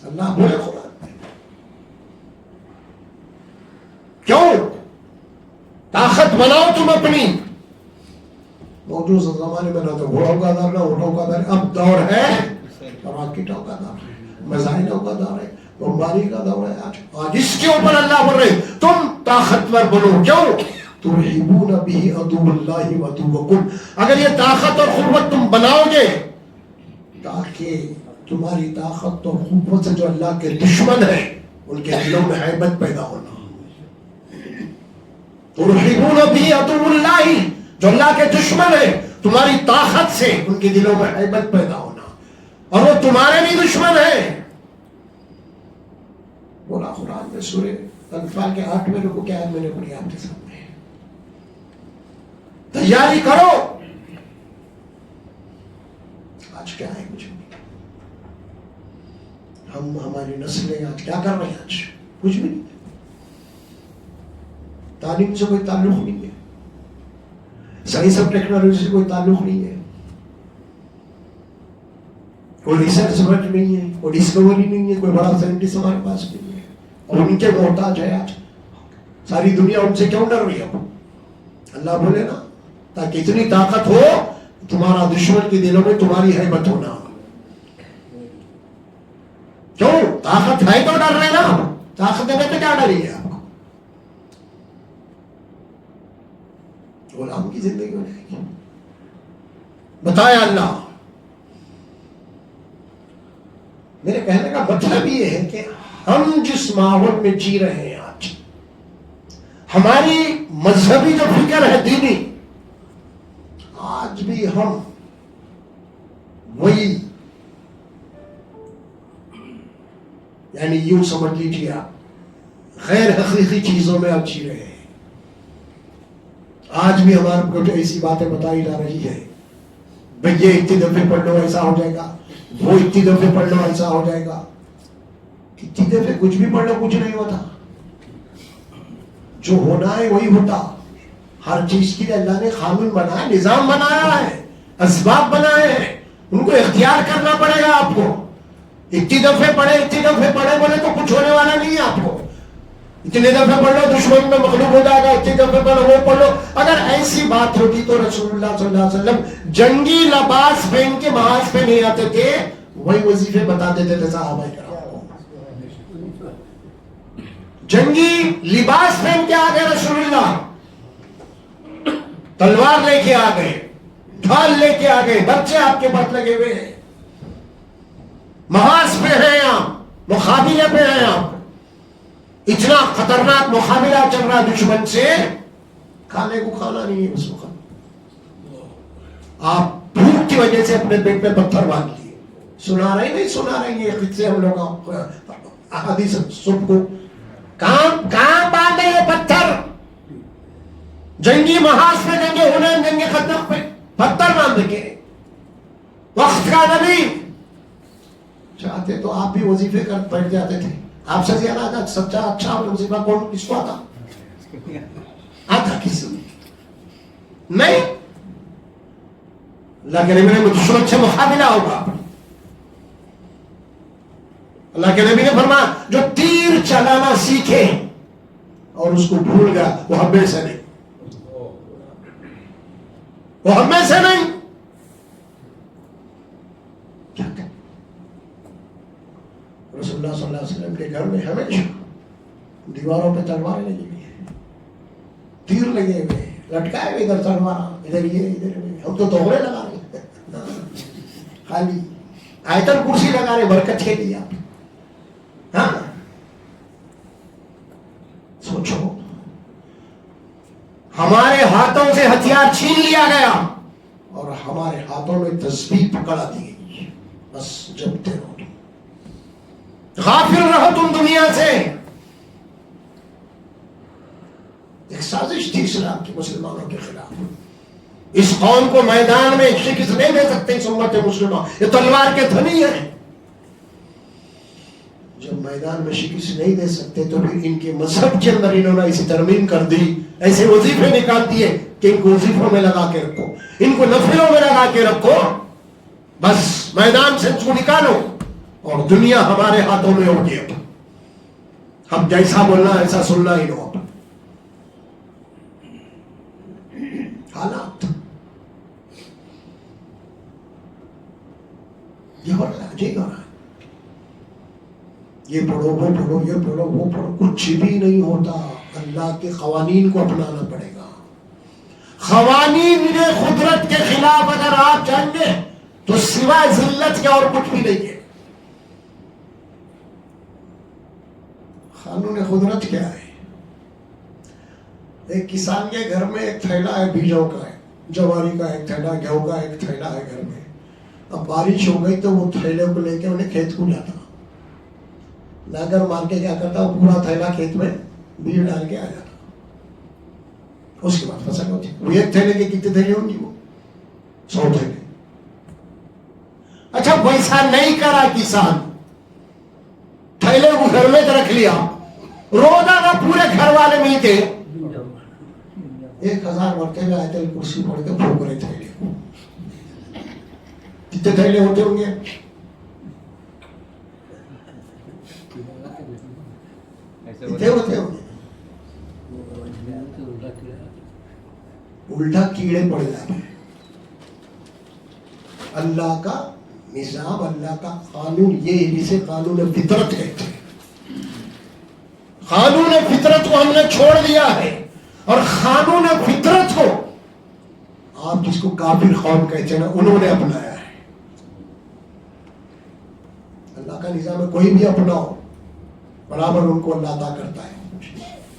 اللہ بولے قرآن میں کیوں؟ طاقت بناؤ تم اپنی. موجود زمانے میں نہ تو گھوڑوں کا دور، نہ اونٹوں کا دور. اب دور ہے راکٹوں کا دور ہے، میزائلوں کا دور ہے، بمباری کا دور ہے. آج اس کے اوپر اللہ بول رہے تم طاقتور بنو. کیوں؟ ترہبون بہ عدو اللہ وعدوکم. اگر یہ طاقت اور قوت تم بناؤ گے تاکہ تمہاری طاقت اور قوت سے جو اللہ کے دشمن ہیں ان کے دلوں میں ہیبت پیدا ہونا. ترہبون بہ عدو اللہ، جو اللہ کے دشمن ہیں، تمہاری طاقت سے ان کے دلوں میں ہیبت پیدا ہونا، اور وہ تمہارے بھی دشمن ہیں. بولا قرآن میں سورہ انفال کے 8ویں رکوع کی آیت میں نے پڑھی آپ کے سامنے. تیاری کرو. آج کیا ہے کچھ نہیں. ہماری نسلیں آج کیا کر رہے ہیں؟ آج کچھ بھی نہیں. تعلیم سے کوئی تعلق نہیں ہے، سائنس اور ٹیکنالوجی سے کوئی تعلق نہیں ہے، کوئی ریسرچ ورک نہیں ہے، کوئی ڈسکوری نہیں ہے، کوئی بڑا سائنٹسٹ ہمارے پاس نہیں ہے. اور ان کے محتاج ہے آج ساری دنیا. ان سے کیوں ڈر رہی ہے؟ اللہ بولے نا تاکہ اتنی طاقت ہو تمہارا دشمن کے دلوں میں تمہاری ہیبت ہونا. کیوں؟ طاقت ہے تو ڈر رہے نا. طاقت دینے پہ کیا ڈری ہے آپ کو؟ غلام کی زندگی ہو جائے گی. بتایا اللہ. میرے کہنے کا مطلب یہ ہے کہ ہم جس ماحول میں جی رہے ہیں آج، ہماری مذہبی جو فکر ہے دینی، آج بھی ہم وہی، یعنی یوں سمجھ لیجیے آپ، غیر حقیقی چیزوں میں اب جی رہے ہیں. آج بھی ہمارے کو ایسی باتیں بتائی جا رہی ہے، بھئی یہ اتنی دفعے پڑھ لو ایسا ہو جائے گا، وہ اتنی دفعے پڑھ لو ایسا ہو جائے گا. اتنی دفعے کچھ بھی پڑھ لو کچھ نہیں ہوتا. جو ہونا ہے وہی ہوتا. ہر چیز کے لیے اللہ نے قانون بنایا، نظام بنایا ہے، اسباب بنائے ہیں، ان کو اختیار کرنا پڑے گا آپ کو. اتنی دفعے پڑھے بولے تو کچھ ہونے والا نہیں ہے آپ کو. اتنے دفعے پڑھ لو دشمن میں مغلوب ہو جائے گا، اتنی دفعے پڑھ لو وہ پڑھ لو. اگر ایسی بات ہوتی تو رسول اللہ صلی اللہ علیہ وسلم جنگی لباس پہن کے محاذ پہ نہیں آتے تھے، وہی وظیفے بتا دیتے تھے صحابہ کرام. جنگی لباس پہن کے آ گئے رسول اللہ، تلوار لے کے آ گئے، ڈھال لے کے آ گئے، بچے آپ کے پاس لگے ہوئے ہیں، محاذ پہ ہیں آپ، مقابلے پہ ہیں آپ. اتنا خطرناک مقابلہ چل رہا دشمن سے، کھانے کو کھانا نہیں ہے اس وقت. آپ بھوک کی وجہ سے اپنے پیٹ پہ پتھر باندھ لیے. سنا رہے نہیں سنا رہے یہ خود سے ہم لوگ حدیث سب کو کہاں باندھے یہ پتھر؟ جنگی محاذ پہ جنگی حنین جنگی خندق پہ پتھر باندھ کے. وقت کا نبی چاہتے تو آپ بھی وظیفے کر بیٹھ جاتے تھے. آپ سے زیادہ سچا اچھا وظیفہ کون کس کو آتا کسی نہیں. اللہ کے نبی نے دشمن سے مقابلہ ہوگا. اللہ کے نبی نے فرمایا جو تیر چلانا سیکھے اور اس کو بھول گیا وہ ہم میں سے نہیں، وہ ہم میں سے نہیں. کیا کہ رسول اللہ صلی اللہ علیہ وسلم کے گھر میں ہمیشہ دیواروں پہ تلواریں لگی ہوئی ہیں، تیر لگے ہوئے ہیں، لٹکائے ہوئے ادھر تلوار، ادھر یہ ادھر. ہم تو دوہرے لگا رہے ہیں، خالی آیت الکرسی لگا رہے برکت کے لیے. آپ ہاں سوچو، ہمارے ہاتھوں سے ہتھیار چھین لیا گیا اور ہمارے ہاتھوں میں تسبیح پکڑا دی گئی. بس جبتے رہو تم، غافل رہو تم دنیا سے. ایک سازش تھی اسلام کی مسلمانوں کے خلاف. اس قوم کو میدان میں شکست نہیں دے سکتے اس امت مسلمہ، یہ تلوار کے دھنی ہیں. جب میدان میں شکست نہیں دے سکتے تو پھر ان کے مذہب کے اندر انہوں نے ایسی ترمیم کر دی، ایسے وظیفے نکال دیے کہ ان کو وظیفوں میں لگا کے رکھو، ان کو نفلوں میں لگا کے رکھو، بس میدان سے اس کو نکالو اور دنیا ہمارے ہاتھوں میں ہوگی. اب ہم جیسا بولنا ایسا سننا ہی لو. اب حالات یہ ہو رہا ہے، یہ پڑھو وہ پڑھو یہ پڑھو وہ پڑھو، کچھ بھی نہیں ہوتا. اللہ کے قوانین کو اپنانا پڑے گا. قوانین قدرت کے خلاف اگر آپ جائیں گے تو سوائے ذلت کے اور کچھ بھی نہیں ہے. قانون قدرت کیا ہے؟ ایک کسان کے گھر میں ایک تھیلا ہے بیجوں کا ہے، جواری کا ایک تھیلا، گیہوں کا ایک تھیلا ہے گھر میں. اب بارش ہو گئی تو وہ تھیلے کو لے کے انہیں کھیت کو جاتا، لا کر مار کے کیا کرتا، وہ پورا تھیلا کھیت میں بیج ڈال کے آ جاتا. اس کے بعد فصل ہوتی. وہ ایک تھیلے کے کتنے تھیلے ہوں گی؟ وہ 100 تھیلے. اچھا ویسا نہیں کرا کسان، تھیلے کو گھر میں رکھ لیا، روزانہ پورے گھر والے مل کے 1000 مرتبہ آیت الکرسی پڑھ کے پھونک رہے تھیلے کو. کتنے تھیلے ہوتے ہوں گے؟ کتنے ہوتے ہوں گے؟ الٹا کیڑے پڑ جاتے ہیں. اللہ کا نظام, اللہ کا قانون, یہ جسے قانون فطرت کہتے ہیں. قانون فطرت کو ہم نے چھوڑ دیا ہے, اور قانون فطرت کو آپ جس کو کافر قوم کہتے ہیں نا, انہوں نے اپنایا ہے. اللہ کا نظام ہے, کوئی بھی اپناؤ برابر ان کو اللہ عطا کرتا ہے.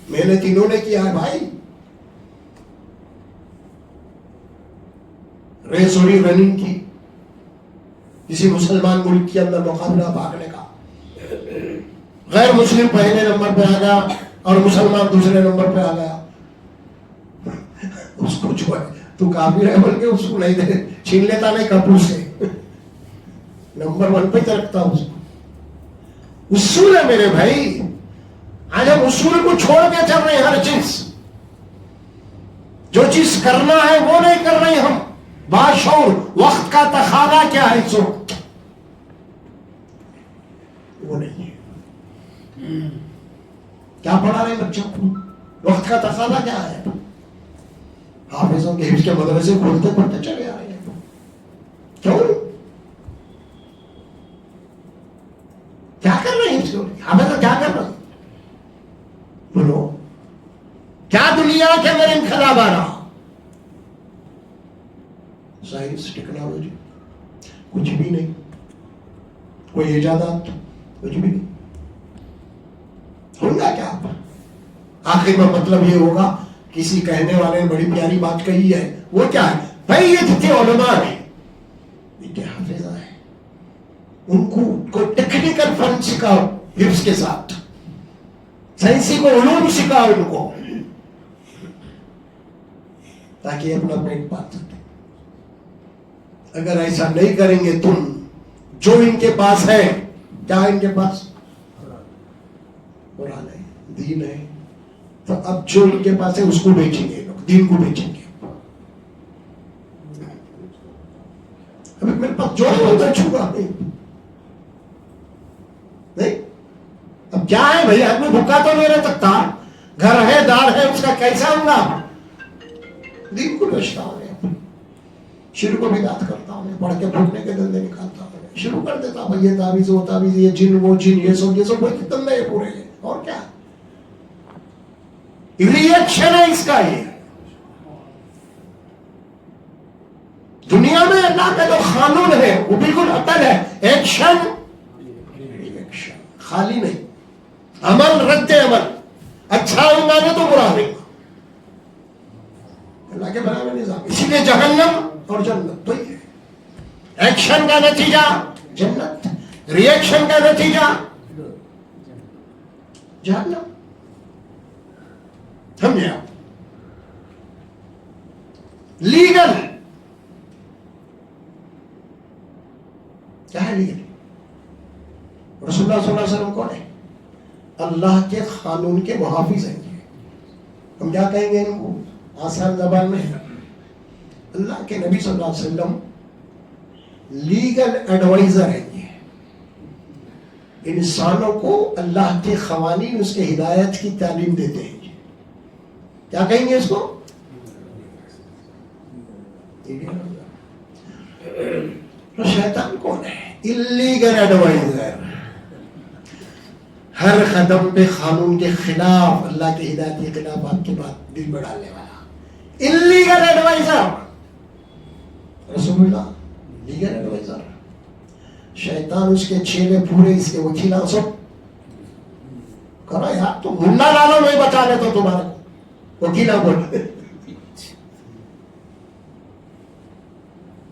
محنت انہوں نے کیا ہے بھائی. ریس ہو رہی رننگ کی, کسی مسلمان ملک کے اندر مقابلہ بھاگنے کا, غیر مسلم پہلے نمبر پہ آ گیا اور مسلمان دوسرے نمبر پہ آ گیا. اس کو جو ہے تو کافر ہے بول کے اس کو نہیں دے, چھین لیتا نہیں کپور سے, نمبر 1 پہ رکھتا اس کو. اصول ہے میرے بھائی. آج ہم اصول کو چھوڑ کے چل رہے ہیں. ہر چیز جو چیز کرنا ہے وہ نہیں کر رہے ہم. باشعور وقت کا تقاضا کیا ہے اس وقت, وہ نہیں ہے. کیا پڑھا رہے بچوں کو, وقت کا تقاضا کیا ہے. حافظوں کے حفظ کے مدرسے کھولتے کھولتے چلے آ رہے ہیں. کیوں, کیا کر رہے ہیں اس کو, حافظ کیا کر رہے ہیں, بولو کیا دنیا کے اندر انقلاب آ رہا. سائنس ٹیکنالوجی کچھ بھی نہیں, کوئی ایجادات کچھ بھی نہیں. ہوگا کیا آخر میں مطلب یہ ہوگا, کسی کہنے والے نے بڑی پیاری بات کہی ہے, وہ کیا ہے بھائی, یہ جتنے علماء ہیں اتنے حافظہ ہیں, ان کو ٹیکنیکل فن سکھاؤ حفظ کے ساتھ, سائنسی کو علوم سکھاؤ ان کو, تاکہ اپنا پیٹ پال سکے. اگر ایسا نہیں کریں گے تم, جو ان کے پاس ہے, کیا ان کے پاس قرآن ہے, دین ہے, تو اب جو ان کے پاس ہے اس کو بیچیں گے لوگ, دین کو بیچیں گے. ابھی میرے پاس جو ہے وہ بیچوں گا نہیں. اب کیا ہے بھائی, آدمی بھوکا تو نہیں رہ سکتا, گھر ہے دار ہے, اس کا کیسا ہوگا. دین کو بیچتا ہوں, شرک کو بدعت کرتا ہوں, پڑھ کے پھوٹنے کے دندے نکالتا ہوں, شروع کر دیتا ہوں یہ تعویذ وہ تعویذ, یہ جن وہ جن, یہ سب دندے یہ پورے ہیں. اور کیا ریئیکشن ہے اس کا. یہ دنیا میں اللہ کا جو قانون ہے وہ بالکل اٹل ہے. ایکشن ریئیکشن, خالی نہیں, عمل رد عمل, اچھا ہوگا نہیں تو برا ہوگا. اللہ کے بنا میں نظام, اسی لیے جہنم اور جنت تو ہی ہے. ایکشن کا نتیجہ جنت, ریئیکشن کا نتیجہ جہنم. سمجھے آپ. لیگل کیا ہے لیگل؟ رسول اللہ صلی اللہ علیہ وسلم کون ہے؟ اللہ کے قانون کے محافظ ہیں. ہم کیا کہیں گے ان کو آسان زبان میں؟ اللہ کے نبی صلی اللہ علیہ وسلم لیگل ایڈوائزر ہیں. یہ انسانوں کو اللہ کے قوانین, اس کے ہدایت کی تعلیم دیتے ہیں. کیا کہیں گے اس کو؟ تو شیطان کون ہے؟ Illegal advisor. ہر قدم پہ قانون کے خلاف, اللہ کے ہدایت کے خلاف آپ کی بات دل میں ڈالنے والا اللیگل ایڈوائزر. رسول اللہ لیگل ایڈوائزر. شیطان اس کے چیلے پورے, اس کے وکیل سب کرو یار, تم منڈا ڈالو نہیں بچا لے تو تمہارے وکیلا بول,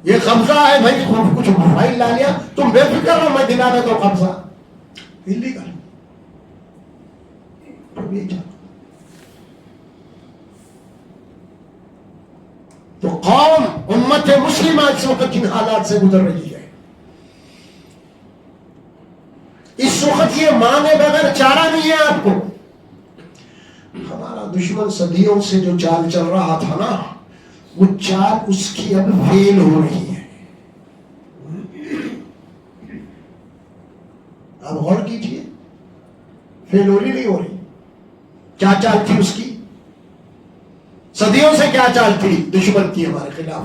یہ قبضہ ہے بھائی, کچھ فائل لا لیا تم بے فکر رہو, میں دلا دے تو قبضہ اللیگل. تو قوم امت مسلمہ اس وقت جن حالات سے گزر رہی ہے, اس وقت یہ مانے بغیر چارہ نہیں ہے آپ کو. ہمارا دشمن صدیوں سے جو چال چل رہا تھا نا, وہ چال اس کی اب فیل ہو رہی ہے. آپ غور کیجئے, فیل ہو رہی نہیں ہو رہی. کیا چال تھی اس کی, صدیوں سے کیا چال تھی دشمن کی ہمارے خلاف.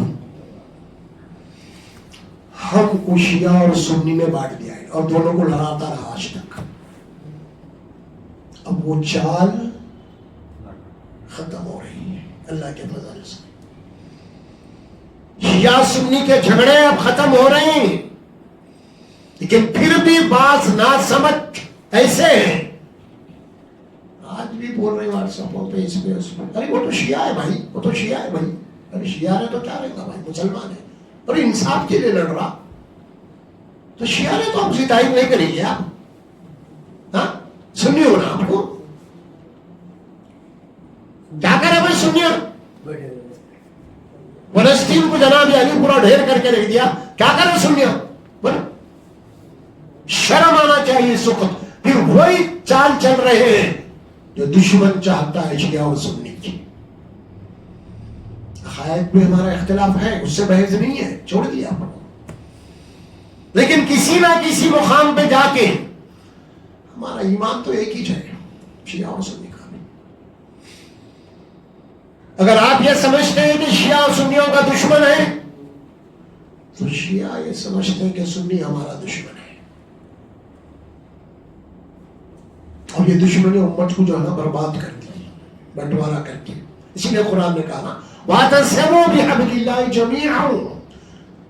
ہم کو شیعہ اور سنی میں بانٹ دیا ہے اور دونوں کو لڑاتا رہا آج تک. اب وہ چال ختم ہو رہی ہے اللہ کے فضل سے. شیعہ سنی کے جھگڑے اب ختم ہو رہے ہیں, لیکن پھر بھی بعض ناسمجھ ایسے ہیں آج بھی بول رہے ہیں واٹس ایپوں پہ اس پہ اس پہ, ارے وہ تو شیعہ ہے بھائی, وہ تو شیعہ ہے بھائی. ارے شیعہ ہے تو کیا رہے گا بھائی, مسلمان ہے اور انصاف کے لیے لڑ رہا, تو شیعہ نے تو آپ سے تعریف نہیں کریں گے آپ, ہاں سنی ہو نا آپ کو, کیا کرے بھائی سنیا, فلسطین کو جناب علی پورا ڈھیر کر کے رکھ دیا, کیا کرے سنیا, شرم آنا چاہیے سخت. پھر وہی چال چل رہے ہیں جو دشمن چاہتا ہے شیعہ اور سنی کی. عقائد میں ہمارا اختلاف ہے, اس سے بحث نہیں ہے, چھوڑ دیا آپ کو, لیکن کسی نہ کسی مقام پہ جا کے ہمارا ایمان تو ایک ہی ہے شیعہ اور سنی کا. اگر آپ یہ سمجھتے ہیں کہ شیعہ اور سنیوں کا دشمن ہے تو شیعہ یہ سمجھتے ہیں کہ سنی ہمارا دشمن ہے, اور یہ دشمنی امت کو جو ہے نا برباد کر دی, بنٹوارا کر کے. اسی لیے قرآن نے کہا نا وَاعْتَصِمُوا بِحَبْلِ اللَّهِ جَمِيعًا,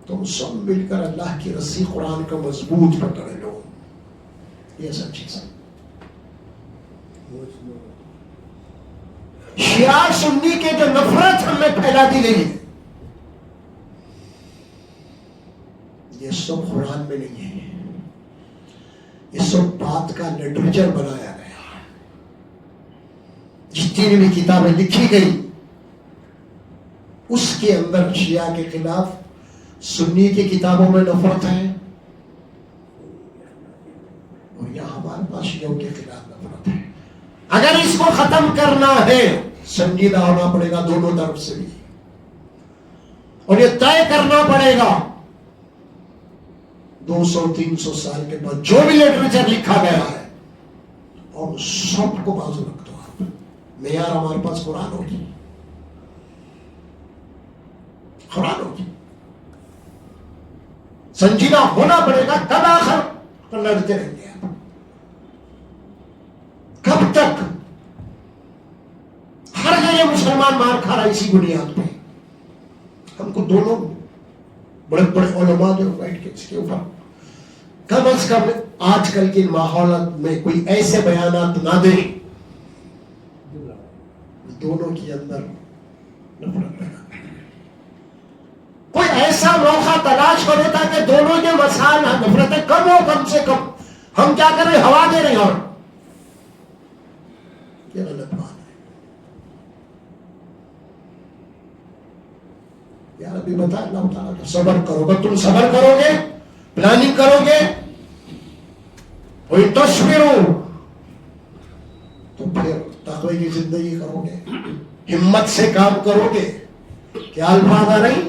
تم سب مل کر اللہ کی رسی قرآن کا مضبوط پکڑ لو. یہ سب چیز ہے. شیعہ سنی کے جو نفرت ہم میں پھیلا دی گئی ہے یہ سب قرآن میں نہیں ہے, یہ سب بات کا لٹریچر بنایا گیا. جتنی بھی کتابیں لکھی گئی اس کے اندر شیعہ کے خلاف, سنی کی کتابوں میں نفرت ہے, اور یہاں ہمارے پاس شیعوں کے خلاف نفرت ہے. اگر اس کو ختم کرنا ہے سنجیدہ ہونا پڑے گا دونوں طرف سے بھی, اور یہ طے کرنا پڑے گا 200-300 سال کے بعد جو بھی لٹریچر لکھا گیا ہے, اور سب کو بازو رکھ دو آپ. معیار ہمارے پاس قرآن ہوگی, قرآن ہوگی, سنجیدہ ہونا پڑے گا. کب آخر لڑتے رہیں گے آپ, کب تک؟ ہر جگہ مسلمان مار کھا رہا اسی بنیاد پہ. ہم کو دونوں بڑے بڑے علماء جو بیٹھ کے اس کے اوپر کم از کم آج کل کے ماحولات میں کوئی ایسے بیانات نہ دیں دونوں کے اندر نفرت پیدا کرے. کوئی ایسا موقع تلاش کرے تاکہ دونوں کے مسائل نفرتیں کم ہو, کم سے کم. ہم کیا کر رہے, ہوا دے رہے ہیں, اور یہ غلط بات ہے. یار ابھی بتا اللہ تعالیٰ کہ صبر کرو گے, تم صبر کرو گے, پلاننگ کرو گے, کوئی تصویروں تو پھر تقوی کی زندگی کرو گے, ہمت سے کام کرو گے. کیا الفاظ آ رہی,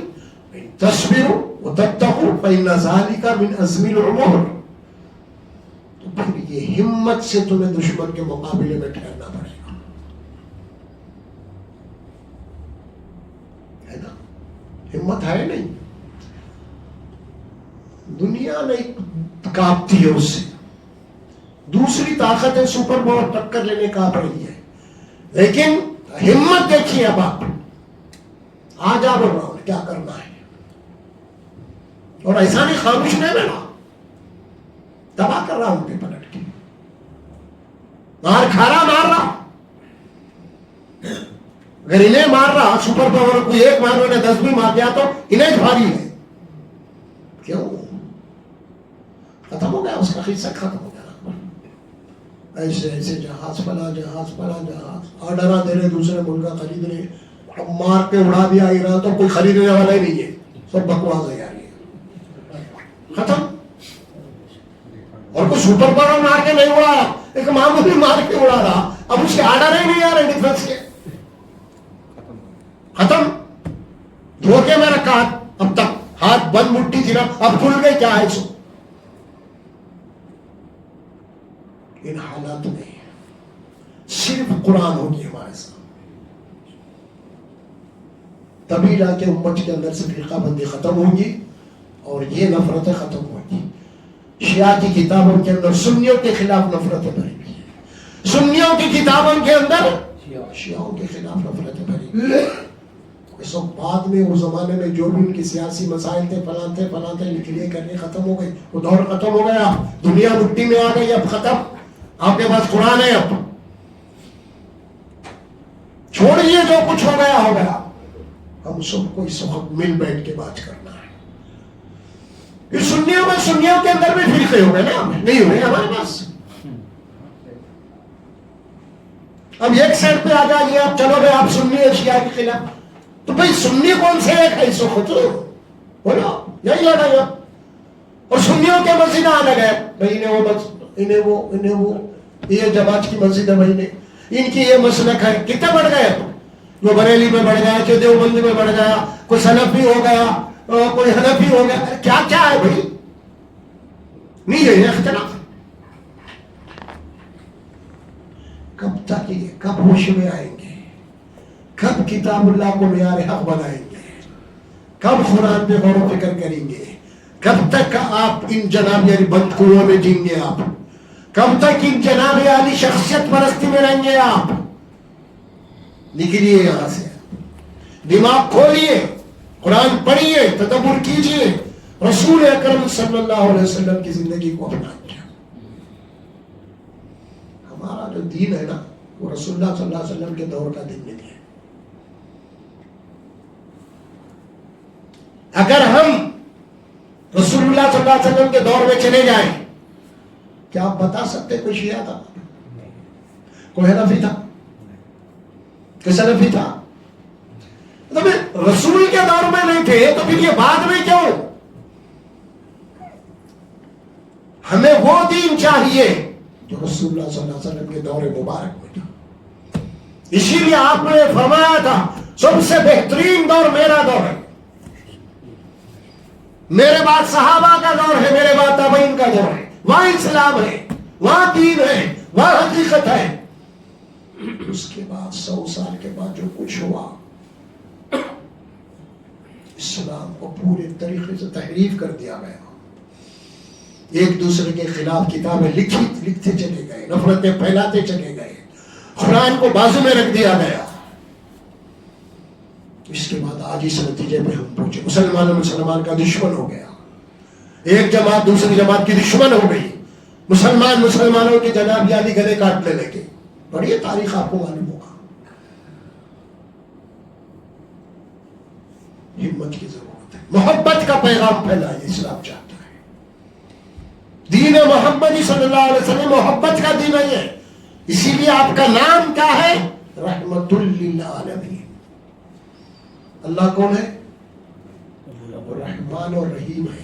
تصویروں وتتقوا فإن ذلك من عزم الأمور. تو پھر یہ ہمت سے تمہیں دشمن کے مقابلے میں ٹھہرنا پڑے گا, ہے نا. ہمت ہے نہیں, دنیا نہیں کانپتی ہے اس سے. دوسری طاقتیں سپر پاور ٹکر لینے کا رہی ہے, لیکن ہمت دیکھیے. اب آپ آج آپ بول رہا ہوں کیا کرنا ہے, اور ایسا نہیں خاموش نہیں رہنا, تباہ کر رہا ہوں پہ پلٹ کے, مار کھا رہا, مار رہا. اگر انہیں مار رہا سپر پاور کوئی ایک مار رہا 10 بھی مار دیا تو انہیں بھاری ہے. کیوں؟ ختم ہو گیا اس کا قصہ, ختم ہو گیا. ایسے ایسے جہاز پلا جہاز پلا جہاز, آرڈر دے رہے دوسرے ملک کا خرید رہے, اب مار کے اڑا بھی آئی رہا تو کوئی خریدنے والا ہی نہیں ہے, سب بکواس ہے یار, یہ ختم. اور کوئی سپر پاور مار کے نہیں اڑا رہا, ایک معمولی مار کے اڑا رہا, اب اس کے آرڈر ہی نہیں آ رہے ڈیفنس کے, ختم. دھوکے میں رکھا, اب تک ہاتھ بند مٹھی تھی نا, اب کھل گئی. کیا ہے سو ان حالات میں صرف قرآن ہوگی ہمارے ساتھ, تبھی جا کے امت کے اندر سے فرقہ بندی ختم ہوگی, اور یہ نفرتیں ختم ہوئی. شیعہ کی کتابوں کے اندر سنیوں کے خلاف نفرتیں بھری ہوئی ہیں, سنیوں کی کتابوں کے اندر شیعوں کے خلاف نفرتیں بھری ہوئی ہیں. اس وقت بعد میں وہ زمانے میں جو بھی ان کی سیاسی مسائل تھے فلاں لکھ لیے کرنے ختم ہو گئے, وہ دور ختم ہو گیا, دنیا مٹی میں آ گئی, اب ختم. آپ کے پاس قرآن ہے, اب چھوڑیے جو کچھ ہو گیا ہو گیا. ہم سب کو اس وقت مل بیٹھ کے بات کرنا ہے. یہ سنیوں کے اندر بھی فرقے ہو گئے نا, نہیں ہوئے ہمارے پاس. اب ایک سائڈ پہ آ جائیے آپ, چلو بھائی آپ سنی ہے شیعہ کے خلاف, تو بھائی سنی کون سے ایک ہے اس وقت بولو, یہی لڑائی ہے. اور سنیوں کے مسجد الگ ہے بھائی, انہیں وہ یہ جماعت کی مسجد ہے بھائی, ان کی یہ مسلک ہے. کتنے بڑھ گئے, جو بریلی میں بڑھ گیا, جو دیوبند میں بڑھ گیا, کوئی سلفی ہو گیا, کوئی حنفی ہو گیا, کیا کیا ہے بھائی, نہیں ہے اختلاف. کب تک یہ, کب ہوش میں آئیں گے, کب کتاب اللہ کو معیار حق بنائیں گے, کب قرآن پہ غور و فکر کریں گے, کب تک آپ ان جناب یعنی بند کنووں میں جیں گے آپ, کب تک ان جناب عالی شخصیت پرستی میں رہیں گے آپ. نکلیے یہاں سے, دماغ کھولیے, قرآن پڑھیے, تدبر کیجیے, رسول اکرم صلی اللہ علیہ وسلم کی زندگی کو اپنائیے. ہمارا جو دین ہے نا, وہ رسول اللہ صلی اللہ علیہ وسلم کے دور کا دین نہیں ہے. اگر ہم رسول اللہ صلی اللہ علیہ وسلم کے دور میں چلے جائیں, کیا آپ بتا سکتے کوئی شیعہ تھا, کوئی حنفی تھا, کوئی سلفی تھا؟ رسول کے دور میں نہیں تھے تو پھر یہ بعد میں کیوں؟ ہمیں وہ دین چاہیے جو رسول اللہ صلی اللہ علیہ وسلم کے دور مبارک میں تھا. اسی لیے آپ نے فرمایا تھا سب سے بہترین دور میرا دور ہے, میرے بعد صحابہ کا دور ہے, میرے بعد تابعین کا دور ہے. وہاں اسلام ہے, وہاں دین ہے, وہاں حقیقت ہے. اس کے بعد 100 سال کے بعد جو کچھ ہوا, اسلام کو پورے طریقے سے تحریف کر دیا گیا. ایک دوسرے کے خلاف کتابیں لکھتے چلے گئے, نفرتیں پھیلاتے چلے گئے, قرآن کو بازو میں رکھ دیا گیا. اس کے بعد آج اس نتیجے پہ ہم پہنچے, مسلمان کا دشمن ہو گیا, ایک جماعت دوسری جماعت کی دشمن ہو گئی, مسلمانوں کے جناب یادی گلے کاٹنے لگے. پڑھیے تاریخ, آپ کو معلوم ہوگا. ہمت کی ضرورت ہے, محبت کا پیغام پھیلائے اسلام چاہتا ہے. دین محمدی صلی اللہ علیہ وسلم محبت کا دین ہے. اسی لیے آپ کا نام کیا ہے؟ رحمت للعالمین. اللہ کون ہے؟ رحمان اور رحیم ہے.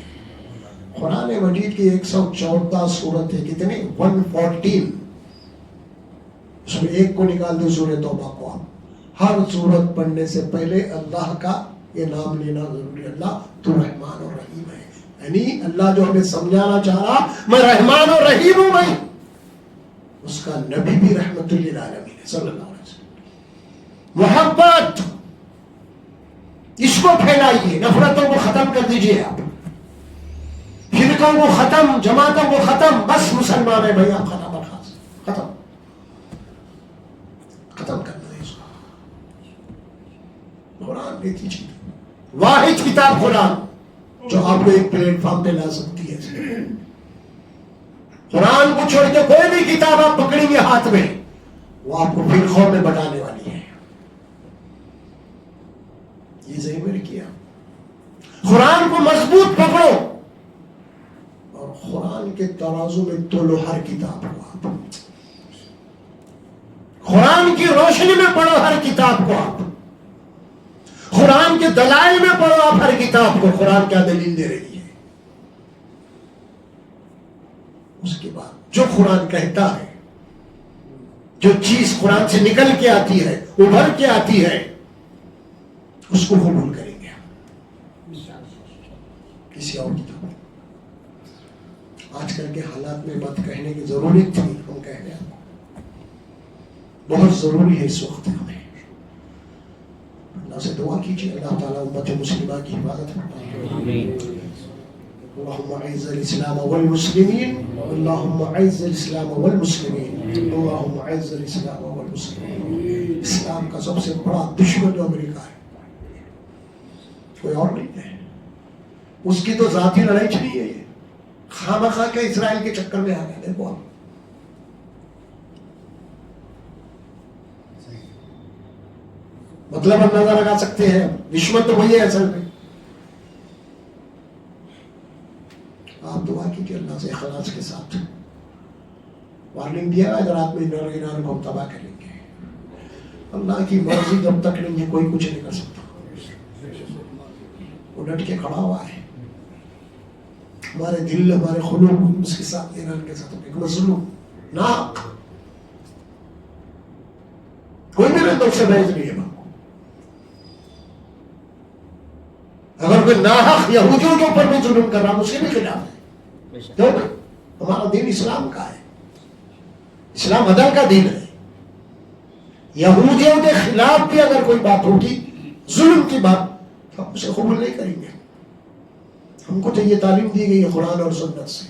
قرآن مجید کی 114 سورت ہے, کتنے؟ 114. اس میں ایک کو نکال دو, سورہ توبہ کو. ہر سورت پڑھنے سے پہلے اللہ کا یہ نام لینا ضروری. اللہ تو رحمان اور رحیم ہے, یعنی اللہ جو ہمیں سمجھانا چاہ رہا میں رحمان اور رحیم ہوں بھائی, اس کا نبی بھی رحمت للعالمین ہے صلی اللہ علیہ وسلم. محبت اس کو پھیلائیے, نفرتوں کو ختم کر دیجئے, آپ فرقوں کو ختم, جماعتوں کو ختم. بس مسلمان ہے بھائی, آپ ختم کرنا ہے اس کو. قرآن دیکھی چیز, واحد کتاب قرآن جو آپ کو ایک پلیٹ فارم پہ لا سکتی ہے. قرآن کو چھوڑ کے کوئی بھی کتاب آپ پکڑیں گے ہاتھ میں, وہ آپ کو فرقوں میں بٹانے والی ہے. یہ ضرور کیا, قرآن کو مضبوط پکڑو اور قرآن کے ترازو میں تولو ہر کتاب کو. آپ قرآن کی روشنی میں پڑھو ہر کتاب کو, آپ قرآن کے دلائل میں پڑھو آپ ہر کتاب کو. قرآن کیا دلیل دے رہی ہے, اس کے بعد جو قرآن کہتا ہے, جو چیز قرآن سے نکل کے آتی ہے, ابھر کے آتی ہے, اس کو قبول کریں گے. کسی اور کتاب آج کل کے حالات میں بات کہنے کی ضرورت تھی, ہم کہہ رہے ہیں, بہت ضروری ہے اس وقت. ہمیں اللہ سے دعا کیجیے, اللہ تعالیٰ امت مسلمہ کی حفاظت فرمائے. اللهم اعز الاسلام والمسلمين اللهم اعز الاسلام والمسلمين اللهم اعز الاسلام والمسلمين. اسلام کا سب سے بڑا دشمن جو امریکہ ہے، کوئی اور نہیں ہے. اس کی تو ذاتی لڑائی چلی ہے، یہ خامخواہ کے اسرائیل کے چکر میں آ گئے. دیکھو آپ مطلب اندازہ لگا سکتے ہیں. دشمن تو وہی ہے اصل میں. آپ دعا کیجیے اللہ سے اخلاص کے ساتھ. وارننگ دیا اگر آپ میں ایران کو ہم تباہ کریں گے. اللہ کی مرضی جب تک نہیں ہے کوئی کچھ نہیں کر سکتا. وہ ڈٹ کے کھڑا ہوا ہے. ہمارے دل ہمارے قلوب اس کے ساتھ ایران کے ساتھ ایک مظلوم ناحق کوئی میرے دل سے بحث نہیں ہے. اگر کوئی ناحق یہودیوں کے اوپر بھی ظلم کر رہا اس کے بھی خلاف ہے. کیوں؟ ہمارا دین اسلام کا ہے. اسلام عدل کا دین ہے. یہودیوں کے خلاف بھی اگر کوئی بات ہوگی ظلم کی بات تو ہم اسے قبول نہیں کریں گے. ہم کو تو یہ تعلیم دی گئی ہے قرآن اور سنت سے.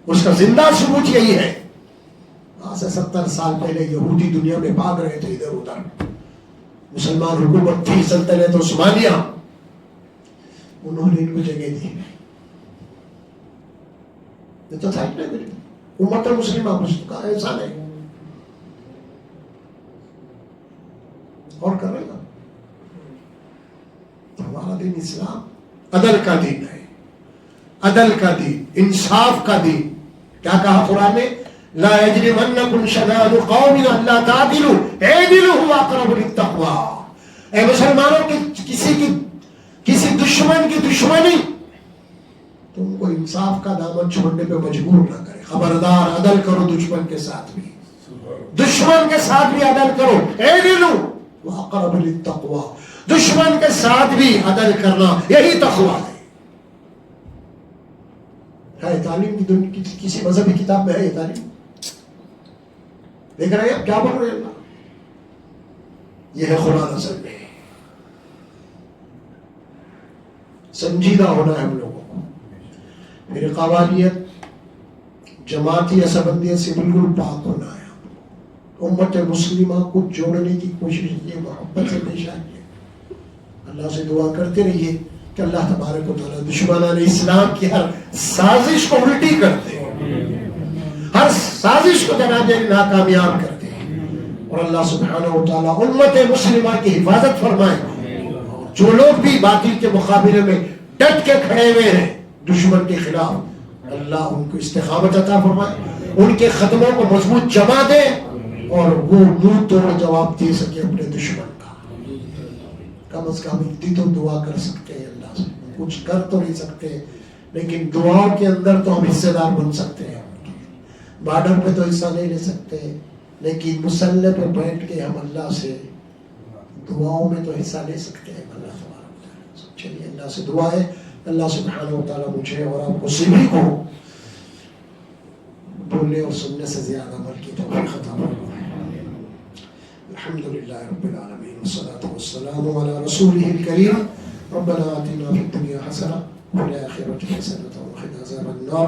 اس کا زندہ ثبوت یہی ہے. آج سے 70 سال پہلے یہودی دنیا میں بھاگ رہے تھے ادھر ادھر. مسلمان حکومت تھی سلطنت عثمانیہ، انہوں نے ان کو جگہ دی. یہ تو تھا امت مسلمہ کا احسان ہے اور کر رہے گا. ہمارا دین اسلام عدل کا دین ہے. عدل کا دین، انصاف کا دین. کیا کہا قرآن نے؟ لا یجرمنکم شنآن قوم الا تعدلوا اعدلوا هو اقرب للتقوی. اے مسلمانوں کی کسی دشمن کی دشمنی تم کو انصاف کا دامن چھوڑنے پہ مجبور نہ کرے. خبردار عدل کرو دشمن کے ساتھ بھی. دشمن کے ساتھ بھی عدل کرو. اعدلوا هو اقرب للتقوی. دشمن کے ساتھ بھی عدل کرنا یہی تقوی ہے. تعلیم کی کسی مذہبی کتاب میں ہے یہ تعلیم؟ دیکھ رہے ہیں کیا بول رہے ہیں اللہ؟ یہ ہے قرآن اصل میں. سنجیدہ ہونا ہے ہم لوگوں کو. پھر قوالیت جماعتی عصبندیت سے بالکل پاک ہونا ہے. امت مسلمہ کو جوڑنے کی کوشش یہ محبت سے پیش آئیے. اللہ سے دعا کرتے رہیے کہ اللہ تبارک و تعالیٰ دشمنان اسلام کی ہر سازش کو الٹی کرتے ہیں، ہر سازش کو جناب ناکامیاب کرتے ہیں. اور اللہ سبحانہ و تعالیٰ امت مسلمہ کی حفاظت فرمائے. جو لوگ بھی باطل کے مقابلے میں ڈٹ کے کھڑے ہوئے ہیں دشمن کے خلاف، اللہ ان کو استقامت عطا فرمائے. ان کے قدموں کو مضبوط جما دے اور وہ منہ توڑ جواب دے سکے اپنے دشمن کا. کم از کم اتنی تو دعا کر سکتے ہیں اللہ سے. کچھ کر تو نہیں سکتے لیکن دعاؤں کے اندر تو ہم حصے دار بن سکتے ہیں. بارڈر پہ تو حصہ نہیں لے سکتے لیکن مسلح پہ بیٹھ کے ہم اللہ سے دعاؤں میں تو حصہ لے سکتے ہیں. اللہ تبارک و تعالیٰ. چلیے اللہ سے دعا ہے اللہ سبحانہ و تعالیٰ مجھے اور آپ کو سبھی کو بولنے اور سننے سے زیادہ عمل کی توفیق عطا فرمائے. الحمدللہ رب العالمین والصلاة والسلام علی رسولہ الکریم. ربنا آتنا فی الدنیا حسنة وفي الآخرة حسنة وقنا عذاب النار.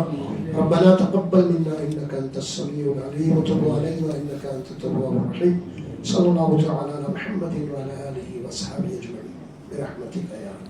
ربنا تقبل منا إنك أنت السميع العليم وتب علينا إنك أنت التواب الرحيم. صلى الله تعالى على محمد وعلى آله وأصحابه أجمعين برحمتك يا رب.